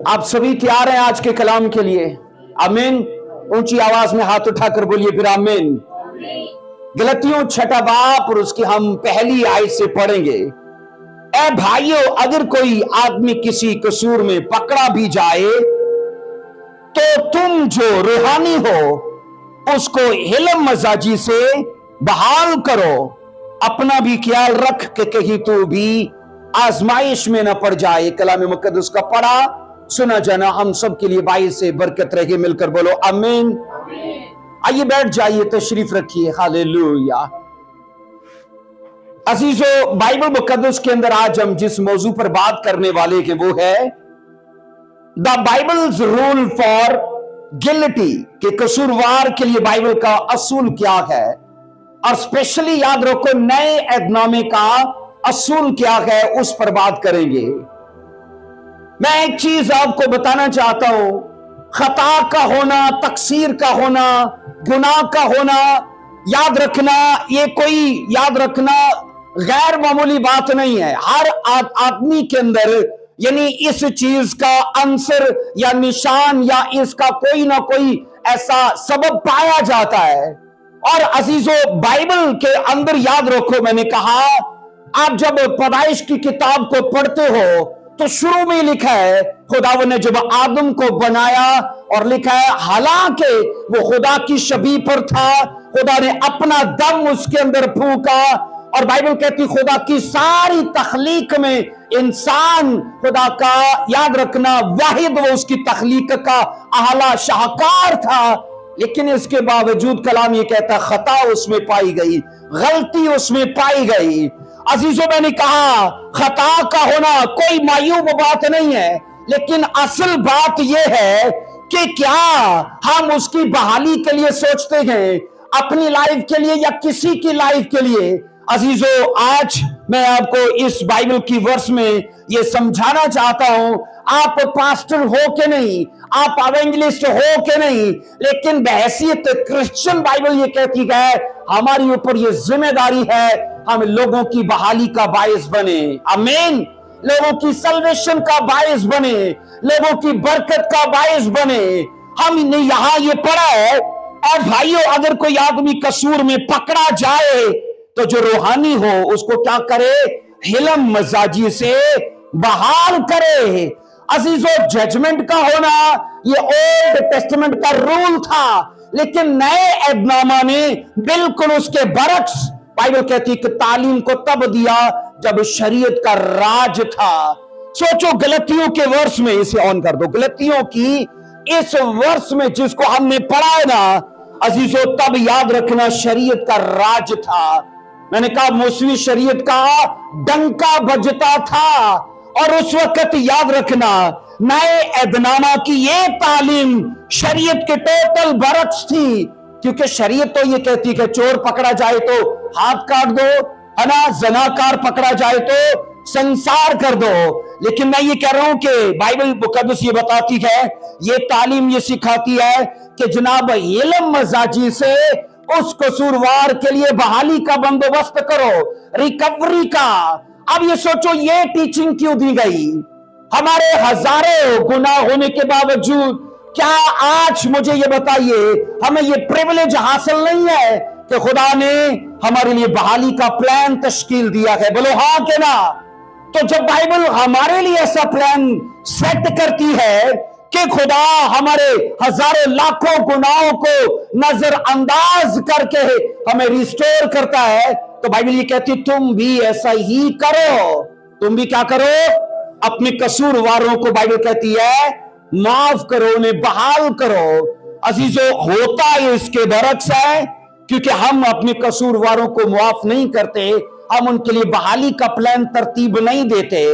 आप सभी तैयार हैं आज के कलाम के लिए? आमीन। ऊंची आवाज में हाथ उठाकर बोलिए फिर आमीन। गलतियों 6 बाब और उसकी हम पहली आयत से पढ़ेंगे। ऐ भाइयों, अगर कोई आदमी किसी कसूर में पकड़ा भी जाए तो तुम जो रूहानी हो उसको हिलम मजाजी से बहाल करो, अपना भी ख्याल रख के कहीं तू भी आजमाइश में न पड़ जाए। कलाम मुकद्दस का पढ़ा सुना जाना हम सब के लिए बाइस से बरकत रहे। मिलकर बोलो आमीन। आइए बैठ जाइए, तशरीफ रखिए। हालेलुया। अजीजो, बाइबल मुकद्दस के अंदर आज हम जिस मौजू पर बात करने वाले हैं वो है the Bibles rule for guilty, के कसूरवार के लिए बाइबल का असूल क्या है, और स्पेशली याद रखो नए ऐदनामे का असूल क्या है, उस पर बात करेंगे। मैं एक चीज आपको बताना चाहता हूं, खता का होना, तकसीर का होना, गुनाह का होना, याद रखना, ये कोई याद रखना गैर मामूली बात नहीं है। हर आदमी के अंदर यानी इस चीज का अंसर या निशान या इसका कोई ना कोई ऐसा सबब पाया जाता है। और अजीजों, बाइबल के अंदर याद रखो, मैंने कहा आप जब पैदाइश की किताब को पढ़ते हो तो शुरू में लिखा है खुदावन ने जब आदम को बनाया, और लिखा है हालांकि वो खुदा की शबीह पर था, खुदा ने अपना दम उसके अंदर फूंका। और बाइबल कहती खुदा की सारी तख्लीक में इंसान खुदा का याद रखना वाहिद, वो उसकी तख्लीक का आला शाहकार था। लेकिन इसके बावजूद कलाम ये कहता खता उसमें पाई गई, गलती उसमें पाई गई। अजीजों, मैंने कहा खता का होना कोई मायूब बात नहीं है, लेकिन असल बात यह है कि क्या हम उसकी बहाली के लिए सोचते हैं, अपनी लाइफ के लिए या किसी की लाइफ के लिए। अजीजों, आज मैं आपको इस बाइबल की वर्स में यह समझाना चाहता हूं, आप पास्टर हो के नहीं, आप एवेंजलिस्ट हो के नहीं, लेकिन बहैसियत क्रिश्चियन बाइबल ये कहती है हमारी ऊपर ये जिम्मेदारी है हम लोगों की बहाली का बायस बने। आमीन। लोगों की सल्वेशन का बायस बने, लोगों की बरकत का बायस बने। हमने यहां ये पढ़ा है, और भाइयों अगर कोई आदमी कसूर में पकड़ा जाए तो जो रूहानी हो उसको क्या करे, हिलम मजाजी से बहाल करे। अजीजों, जजमेंट का होना ये ओल्ड टेस्टामेंट का रूल था, लेकिन नए ऐदनामा ने बिल्कुल उसके बरक्स बाइबल कहती है कि तालीम को तब दिया जब शरीयत का राज था। सोचो गलतियों के वर्ष में, इसे ऑन कर दो, गलतियों की इस वर्ष में जिसको हमने पढ़ा है ना अजीजों, तब याद रखना शरीयत का राज था। मैंने कहा मौसमी शरीयत का डंका बजता था, और उस वक्त याद रखना नए ऐदनामा की ये तालीम शरीयत के टोटल बरक्स थी। क्योंकि शरीयत तो ये कहती है चोर पकड़ा जाए तो हाथ काट दो, है ना, जनाकार पकड़ा जाए तो संसार कर दो। लेकिन मैं ये कह रहा हूं कि बाइबल मुकद्दस ये बताती है, ये तालीम ये सिखाती है कि जनाब इल्म मजाजी से उस कसूरवार के लिए बहाली का बंदोबस्त करो, रिकवरी का। अब ये सोचो ये टीचिंग क्यों दी गई? हमारे हजारों गुनाह होने के बावजूद क्या आज मुझे ये बताइए हमें ये प्रिविलेज हासिल नहीं है कि खुदा ने हमारे लिए बहाली का प्लान तश्कील दिया है? बोलो हाँ के ना। तो जब बाइबल हमारे लिए ऐसा प्लान सेट करती है कि खुदा हमारे हजारों लाखों गुनाहों को नजरअंदाज करके हमें रिस्टोर करता है, तो बाइबल ये कहती तुम भी ऐसा ही करो। तुम भी क्या करो? अपने कसूरवारों को बाइबल कहती है माफ करो, उन्हें बहाल करो। अजीजों, होता है इसके बरक्स है, क्योंकि हम अपने कसूरवारों को माफ नहीं करते, हम उनके लिए बहाली का प्लान तरतीब नहीं देते।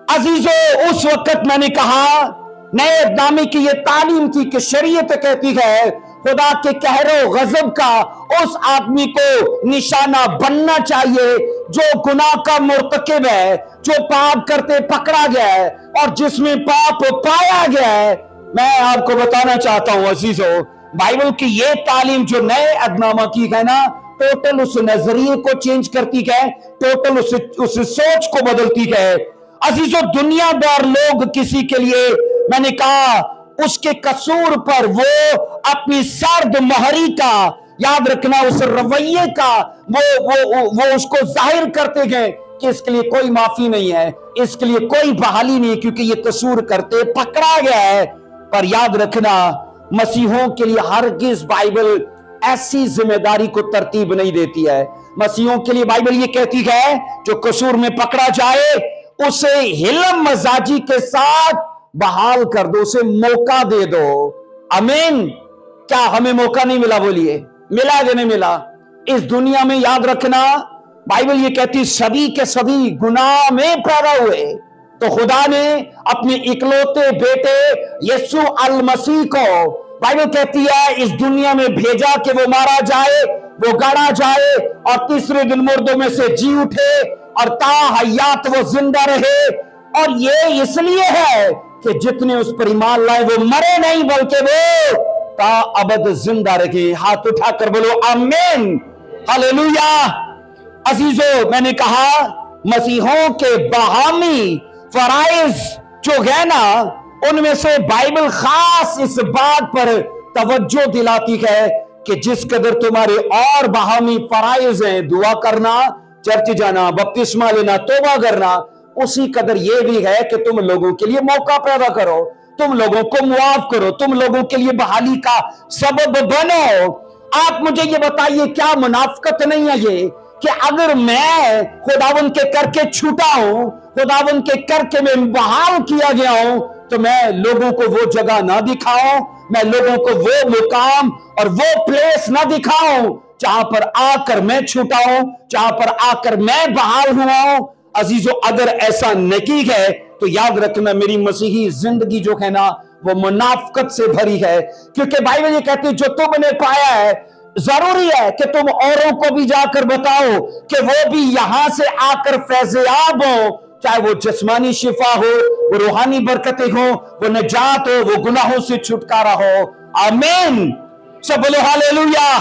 अजीजों, उस वक्त मैंने कहा नए ऐदनामे की ये तालीम थी कि शरीयत कहती है खुदा के कहरो गजब का उस आदमी को निशाना बनना चाहिए जो गुनाह का मुर्तकिब है, जो पाप करते पकड़ा गया है और जिसमें पाप पाया गया है। मैं आपको बताना चाहता हूं अजीजों, बाइबल की ये तालीम जो नए ऐदनामा की है ना, टोटल उस नजरिए को चेंज करती है, टोटल उस सोच को बदलती है। अजीजों, दुनियादार लोग किसी के लिए मैंने कहा उसके कसूर पर वो अपनी सर्द मोहरी का, याद रखना उस रवैये का वो उसको जाहिर करते गए कि इसके लिए कोई माफी नहीं है, इसके लिए कोई बहाली नहीं, क्योंकि ये कसूर करते पकड़ा गया है। पर याद रखना मसीहों के लिए हरगिज़ बाइबल ऐसी जिम्मेदारी को तरतीब नहीं देती है। मसीहों के लिए बाइबल ये कहती है जो कसूर में पकड़ा जाए उसे हिलम मजाजी के साथ बहाल कर दो, उसे मौका दे दो। आमीन। क्या हमें मौका नहीं मिला? बोलिए, मिला कि नहीं मिला? इस दुनिया में याद रखना बाइबल ये कहती सभी के सभी गुनाह में पैदा हुए, तो खुदा ने अपने इकलौते बेटे यीशु अल मसीह को बाइबल कहती है इस दुनिया में भेजा कि वो मारा जाए, वो गाड़ा जाए और तीसरे दिन मुर्दों में से जी उठे और ताहयात वो जिंदा रहे। और ये इसलिए है कि जितने उस पर ईमान लाए वो मरे नहीं बल्कि वो ताअबद जिंदा रहे। हाथ उठाकर बोलो आमीन, हालेलुया। अजीजों, मैंने कहा मसीहों के बाहमी फराइज जो है ना, उनमें से बाइबल खास इस बात पर तवज्जो दिलाती है कि जिस कदर तुम्हारे और बाहमी फराइज हैं, दुआ करना, चर्च जाना, बपतिस्मा लेना, तौबा करना, उसी कदर यह भी है कि तुम लोगों के लिए मौका पैदा करो, तुम लोगों को मुआफ करो, तुम लोगों के लिए बहाली का सबब बनो। आप मुझे ये बताइए, क्या मुनाफकत नहीं है ये कि अगर मैं खुदावन के करके छूटा हूं, खुदावन के करके मैं बहाल किया गया हूं, तो मैं लोगों को वो जगह ना दिखाऊं, मैं लोगों को वो मुकाम और वो प्लेस ना दिखाऊं जहां पर आकर मैं छूटा हूं, जहां पर आकर मैं बहाल हुआ हूं। अजीजों, अगर ऐसा नहीं है तो याद रखना मेरी मसीही जिंदगी जो है ना वो मुनाफकत से भरी है, क्योंकि बाइबल ये कहती है जो तुमने पाया है जरूरी है कि तुम औरों को भी जाकर बताओ कि वो भी यहां से आकर फैज़याब हो, चाहे वो जिस्मानी शिफा हो, वो रूहानी बरकतें हो, वो निजात हो, वो गुनाहों से छुटकारा हो। आमीन। सब बोलो हालेलुया।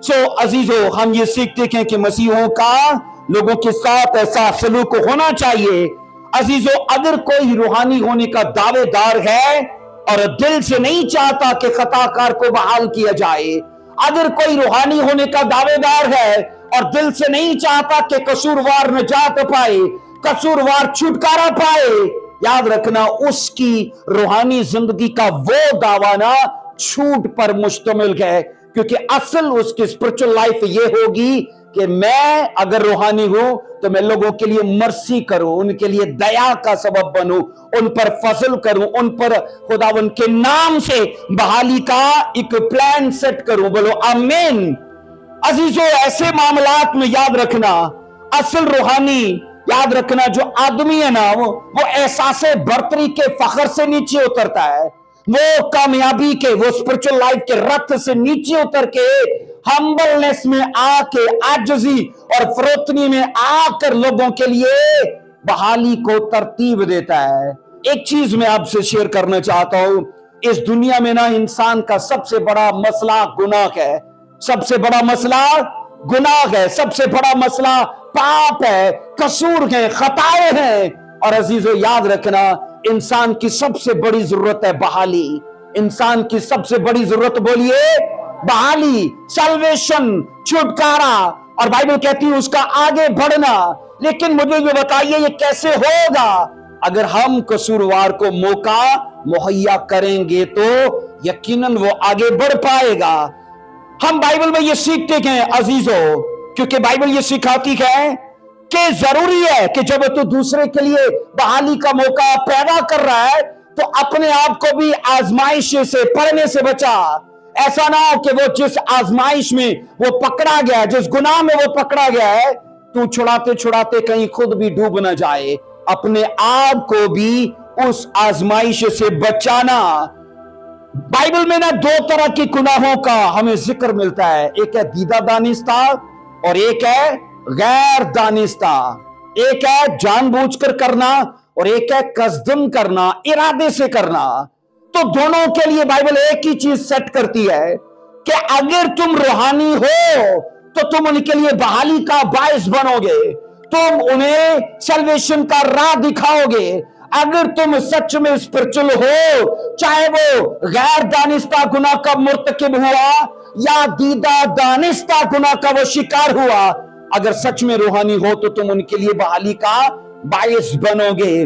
सो अजीजों, हम ये सीखते हैं कि मसीहों का लोगों के साथ ऐसा सलूक होना चाहिए। अजीजों, अगर कोई रूहानी होने का दावेदार है और दिल से नहीं चाहता कि खताकार को बहाल किया जाए, अगर कोई रूहानी होने का दावेदार है और दिल से नहीं चाहता कि कसूरवार निजात पाए, कसूरवार छुटकारा पाए, याद रखना उसकी रूहानी जिंदगी का वो दावा ना छूट पर मुश्तमिल है, क्योंकि असल उसकी स्पिरिचुअल लाइफ ये होगी कि मैं अगर रूहानी हूं तो मैं लोगों के लिए मर्सी करूं, उनके लिए दया का सबब बनूं, उन पर फजल करूं, उन पर खुदावन के नाम से बहाली का एक प्लान सेट करूं। बोलो आमीन। अजीजों, ऐसे मामलात में याद रखना असल रूहानी, याद रखना जो आदमी है ना वो एहसासे बर्तरी के फखर से नीचे उतरता है, वो कामयाबी के, वो स्पिरिचुअल लाइफ के रथ से नीचे उतर के हम्बलनेस में आके, आजिज़ी और फरोतनी में आकर लोगों के लिए बहाली को तरतीब देता है। एक चीज मैं आपसे शेयर करना चाहता हूं, इस दुनिया में ना इंसान का सबसे बड़ा मसला गुनाह है, सबसे बड़ा मसला गुनाह है, सबसे बड़ा मसला पाप है, कसूर है, खताएं हैं। और अजीजों, याद रखना इंसान की सबसे बड़ी जरूरत है बहाली। इंसान की सबसे बड़ी जरूरत बोलिए बहाली, सल्वेशन, छुटकारा। और बाइबल कहती है उसका आगे बढ़ना। लेकिन मुझे ये बताइए ये कैसे होगा? अगर हम कसूरवार को मौका मुहैया करेंगे तो यकीनन वो आगे बढ़ पाएगा। हम बाइबल में ये सीखते हैं अजीजों, क्योंकि बाइबल ये सिखाती है कि जरूरी है कि जब तू दूसरे के लिए बहाली का मौका पैदा कर रहा है तो अपने आप को भी आजमाइश से, पड़ने से बचा। ऐसा ना हो कि वो जिस आजमाइश में वो पकड़ा गया, जिस गुनाह में वो पकड़ा गया है, तू छुड़ाते छुड़ाते कहीं खुद भी डूब ना जाए। अपने आप को भी उस आजमाइश से बचाना। बाइबल में ना दो तरह के गुनाहों का हमें जिक्र मिलता है, एक है दीदा दानिस्ता और एक है गैर दानिस्ता। एक है जानबूझकर करना और एक है कसदन करना, इरादे से करना। तो दोनों के लिए बाइबल एक ही चीज सेट करती है कि अगर तुम रूहानी हो तो तुम उनके लिए बहाली का बायस बनोगे, तुम उन्हें सल्वेशन का राह दिखाओगे। अगर तुम सच में स्पिरिचुअल हो, चाहे वो गैर दानिस्ता गुनाह का मुर्तकिब हुआ या दीदा दानिस्ता गुनाह का वो शिकार हुआ, अगर सच में रूहानी हो तो तुम उनके लिए बहाली का बायस बनोगे।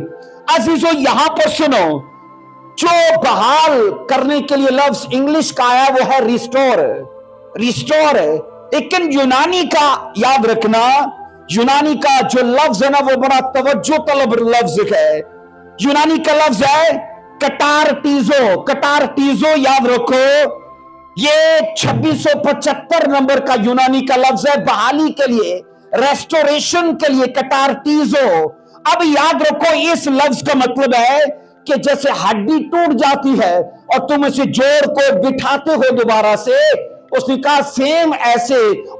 अजीजों, यहां पर सुनो, जो बहाल करने के लिए लफ्ज इंग्लिश का आया वो है रिस्टोर। रिस्टोर है, लेकिन यूनानी का याद रखना, यूनानी का जो लफ्ज है ना वो बड़ा तवज्जो तलब लफ्ज है। यूनानी का लफ्ज है कटारटीजो। कटारटीजो याद रखो, ये 2675 नंबर का यूनानी का लफ्ज है बहाली के लिए, रेस्टोरेशन के लिए, कटारटीजो। अब याद रखो, इस लफ्ज का मतलब है कि जैसे हड्डी टूट जाती है और तुम उसे जोड़ को बिठाते हो दोबारा से, उसने कहा सेम ऐसे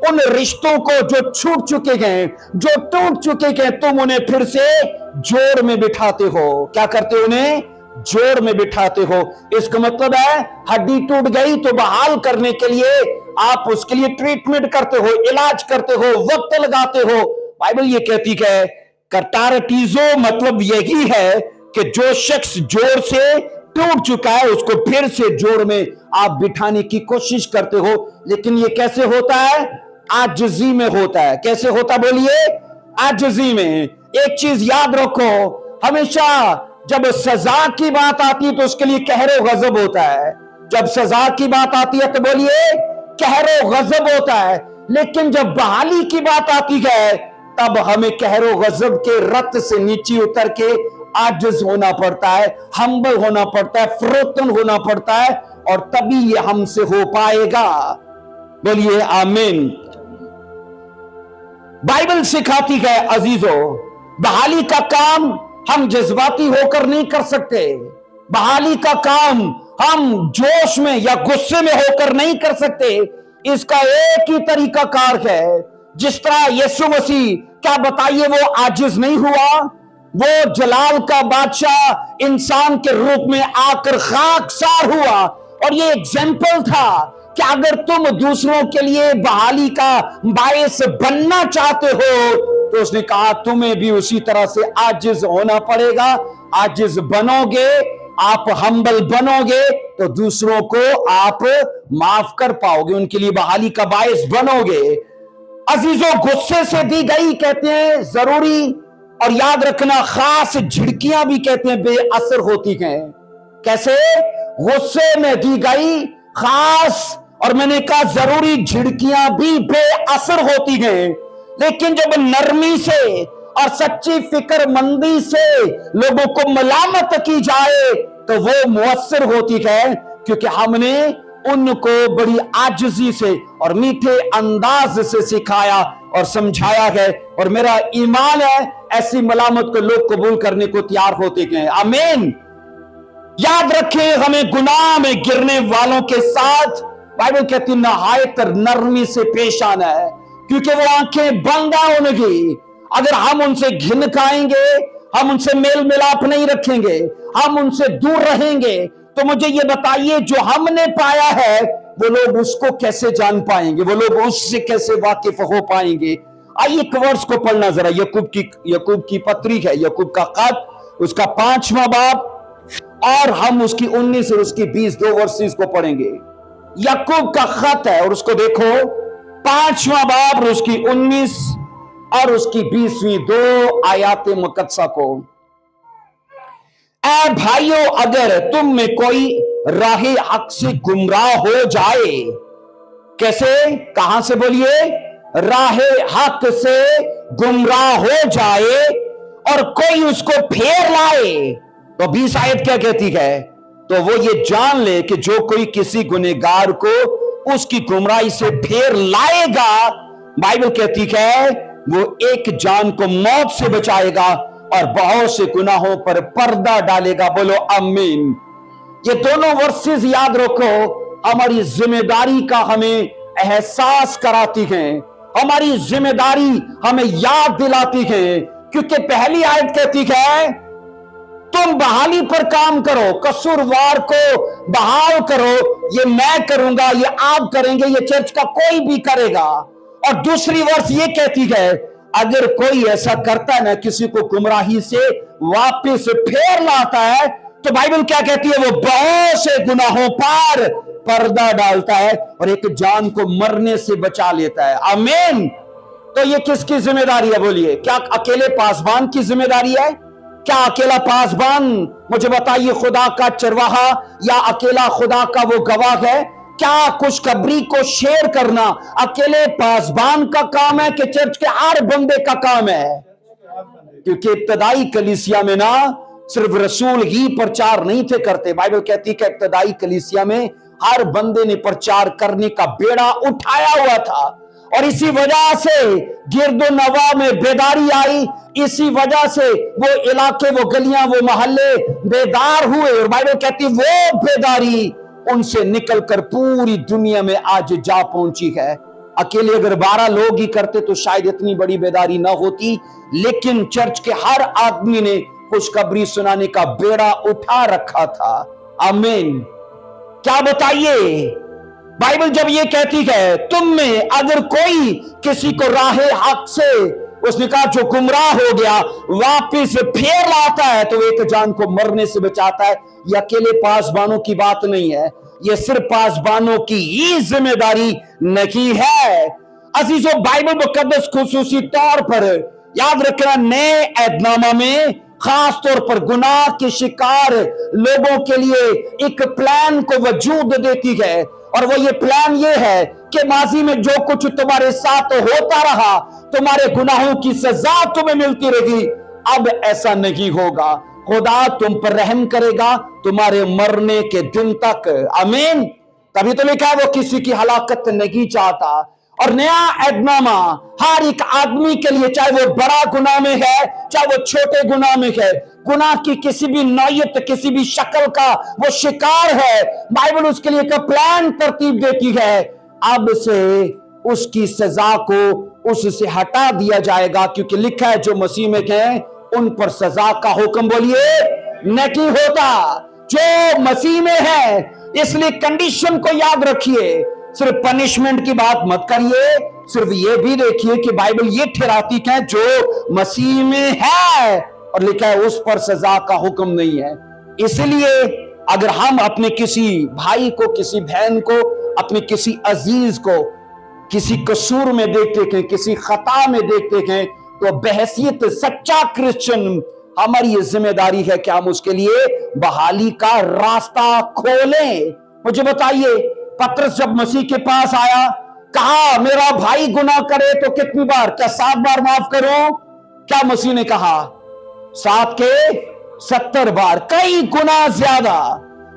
उन रिश्तों को जो छूट चुके हैं, जो टूट चुके हैं, तुम उन्हें फिर से जोड़ में बिठाते हो। क्या करते हो? उन्हें जोड़ में बिठाते हो। इसका मतलब है हड्डी टूट गई तो बहाल करने के लिए आप उसके लिए ट्रीटमेंट करते हो, इलाज करते हो, वक्त लगाते हो। बाइबल ये कहती है कटारटीजो मतलब यही है कि जो शख्स जोड़ से टूट चुका है उसको फिर से जोड़ में आप बिठाने की कोशिश करते हो। लेकिन ये कैसे होता है? आजिज़ी में होता है। कैसे होता बोलिए? आजिज़ी में। एक चीज याद रखो, हमेशा जब सजा की बात आती है तो उसके लिए कहरो गजब होता है। जब सजा की बात आती है तो बोलिए कहरो गजब होता है। लेकिन जब बहाली की बात आती है तब हमें कहरो गजब के रत से नीचे उतर के आजिज होना पड़ता है, हम्बल होना पड़ता है, फरोतन होना पड़ता है, और तभी ये हमसे हो पाएगा। बोलिए आमीन। बाइबल सिखाती है अजीजों, बहाली का काम हम जज्बाती होकर नहीं कर सकते। बहाली का काम हम जोश में या गुस्से में होकर नहीं कर सकते। इसका एक ही तरीका कार है, जिस तरह यीशु मसीह, क्या बताइए, वो आजिज नहीं हुआ, वो जलाल का बादशाह इंसान के रूप में आकर खाकसार हुआ। और ये एग्जाम्पल था कि अगर तुम दूसरों के लिए बहाली का बायस बनना चाहते हो तो उसने कहा तुम्हें भी उसी तरह से आजिज होना पड़ेगा। आजिज बनोगे, आप हम्बल बनोगे तो दूसरों को आप माफ कर पाओगे, उनके लिए बहाली का बायस बनोगे। अजीजों, गुस्से से दी गई कहते हैं जरूरी, और याद रखना खास झिड़कियां भी कहते हैं बेअसर होती हैं। कैसे? गुस्से में दी गई खास, और मैंने कहा जरूरी, झिड़कियां भी बेअसर होती हैं। लेकिन जब नरमी से और सच्ची फिक्रमंदी से लोगों को मलामत की जाए तो वो मुअस्सर होती है, क्योंकि हमने उनको बड़ी आजिज़ी से और मीठे अंदाज से सिखाया और समझाया है। और मेरा ईमान है ऐसी मलामत को लोग कबूल करने को तैयार होते हैं। आमीन। याद रखें, हमें गुनाह में गिरने वालों के साथ बाइबल कहती है नहायत नरमी से पेश आना है, क्योंकि वो आंखें बंद हैं उनकी। अगर हम उनसे घिन खाएंगे, हम उनसे मेल मिलाप नहीं रखेंगे, हम उनसे दूर रहेंगे, तो मुझे ये बताइए जो हमने पाया है वो लोग उसको कैसे जान पाएंगे, वो लोग उससे कैसे वाकिफ हो पाएंगे। आइए एक वर्स को पढ़ना जरा, यकूब की पत्री है, यकूब का खत, उसका 5वां बाब, और हम उसकी 19 और उसकी 20 दो वर्सेस को पढ़ेंगे। यकूब का खत है और उसको देखो, 5वां बाब और उसकी 19 और उसकी 20वीं दो आयात मुकद्दसा को। ऐ भाइयों, अगर तुम में कोई राहे हक से गुमराह हो जाए, कैसे, कहां से बोलिए, राहे हक से गुमराह हो जाए और कोई उसको फेर लाए, तो 20 आयत क्या कहती है, तो वो ये जान ले कि जो कोई किसी गुनहगार को उसकी गुमराही से फेर लाएगा, बाइबल कहती है वो एक जान को मौत से बचाएगा और बहुत से गुनाहों पर पर्दा डालेगा। बोलो आमीन। ये दोनों वर्सेस याद रखो, हमारी जिम्मेदारी का हमें एहसास कराती हैं, हमारी जिम्मेदारी हमें याद दिलाती है। क्योंकि पहली आयत कहती है तुम बहाली पर काम करो, कसूरवार को बहाल करो, ये मैं करूंगा, ये आप करेंगे, ये चर्च का कोई भी करेगा। और दूसरी वर्ष ये कहती है अगर कोई ऐसा करता है ना, किसी को गुमराही से वापस फेर लाता है, तो बाइबल क्या कहती है, वो बहुत से गुनाहों पर पर्दा डालता है और एक जान को मरने से बचा लेता है। आमीन। तो ये किसकी जिम्मेदारी है बोलिए? क्या अकेले पासबान की जिम्मेदारी है? क्या अकेला पासबान, मुझे बताइए, खुदा का चरवाहा या अकेला खुदा का वो गवाह है? क्या खुशखबरी को शेयर करना अकेले पासबान का काम है कि चर्च के हर बंदे का काम है? क्योंकि इब्तदाई कलीसिया में ना सिर्फ रसूल ही प्रचार नहीं थे करते। बाइबल कहती है कि इब्तदाई कलीसिया में हर बंदे ने प्रचार करने का बेड़ा उठाया हुआ था, और इसी वजह से गिरदो नवा में बेदारी आई। इसी वजह से वो इलाके, वो गलियां, वो मोहल्ले बेदार हुए, और बाइबल कहती वो बेदारी उनसे निकलकर पूरी दुनिया में आज जा पहुंची है। अकेले अगर 12 लोग ही करते तो शायद इतनी बड़ी बेदारी ना होती, लेकिन चर्च के हर आदमी ने खुशखबरी सुनाने का बेड़ा उठा रखा था। आमीन। क्या बताइए, बाइबल जब ये कहती है तुम में अगर कोई किसी को राहे हक से, उसने कहा जो गुमराह हो गया, वापिस फेर लाता है, तो एक जान को मरने से बचाता है। ये अकेले पासबानों की बात नहीं है, ये सिर्फ पासबानों की ही जिम्मेदारी नहीं है। अजीजों, बाइबल मुकद्दस खुसूसी तौर पर याद रखना, नए ऐदनामा में खास तौर पर गुनाह के शिकार लोगों के लिए एक प्लान को वजूद देती है, और वो ये प्लान ये है कि माजी में जो कुछ तुम्हारे साथ होता रहा, तुम्हारे गुनाहों की सजा तुम्हें मिलती रही, अब ऐसा नहीं होगा। खुदा तुम पर रहम करेगा तुम्हारे मरने के दिन तक। आमीन। तभी तो लिखा है वो किसी की हलाकत नहीं चाहता। और नया ऐदनामा हर एक आदमी के लिए, चाहे वो बड़ा गुनाह में है, चाहे वो छोटे गुनाह में है, गुनाह की किसी भी नौयत, किसी भी शक्ल का वो शिकार है, बाइबल उसके लिए एक प्लान तरतीब देती है। अब से उसकी सजा को उससे हटा दिया जाएगा, क्योंकि लिखा है जो मसीह में है उन पर सजा का हुक्म बोलिए नहीं होता, जो मसीह में है। इसलिए कंडीशन को याद रखिए, सिर्फ पनिशमेंट की बात मत करिए, सिर्फ ये भी देखिए कि बाइबल ये ठहराती है जो मसीह में है, और लिखा है उस पर सजा का हुक्म नहीं है। इसलिए अगर हम अपने किसी भाई को, किसी बहन को, अपने किसी अजीज को किसी कसूर में देखते हैं, किसी खता में देखते हैं, तो बहैसियत सच्चा क्रिश्चियन हमारी ये जिम्मेदारी है कि हम उसके लिए बहाली का रास्ता खोलें। मुझे बताइए, पतरस जब मसीह के पास आया, कहा मेरा भाई गुनाह करे तो कितनी बार, क्या 7 बार माफ करो? क्या मसीह ने कहा? 7 के 70 बार, कई गुना ज्यादा।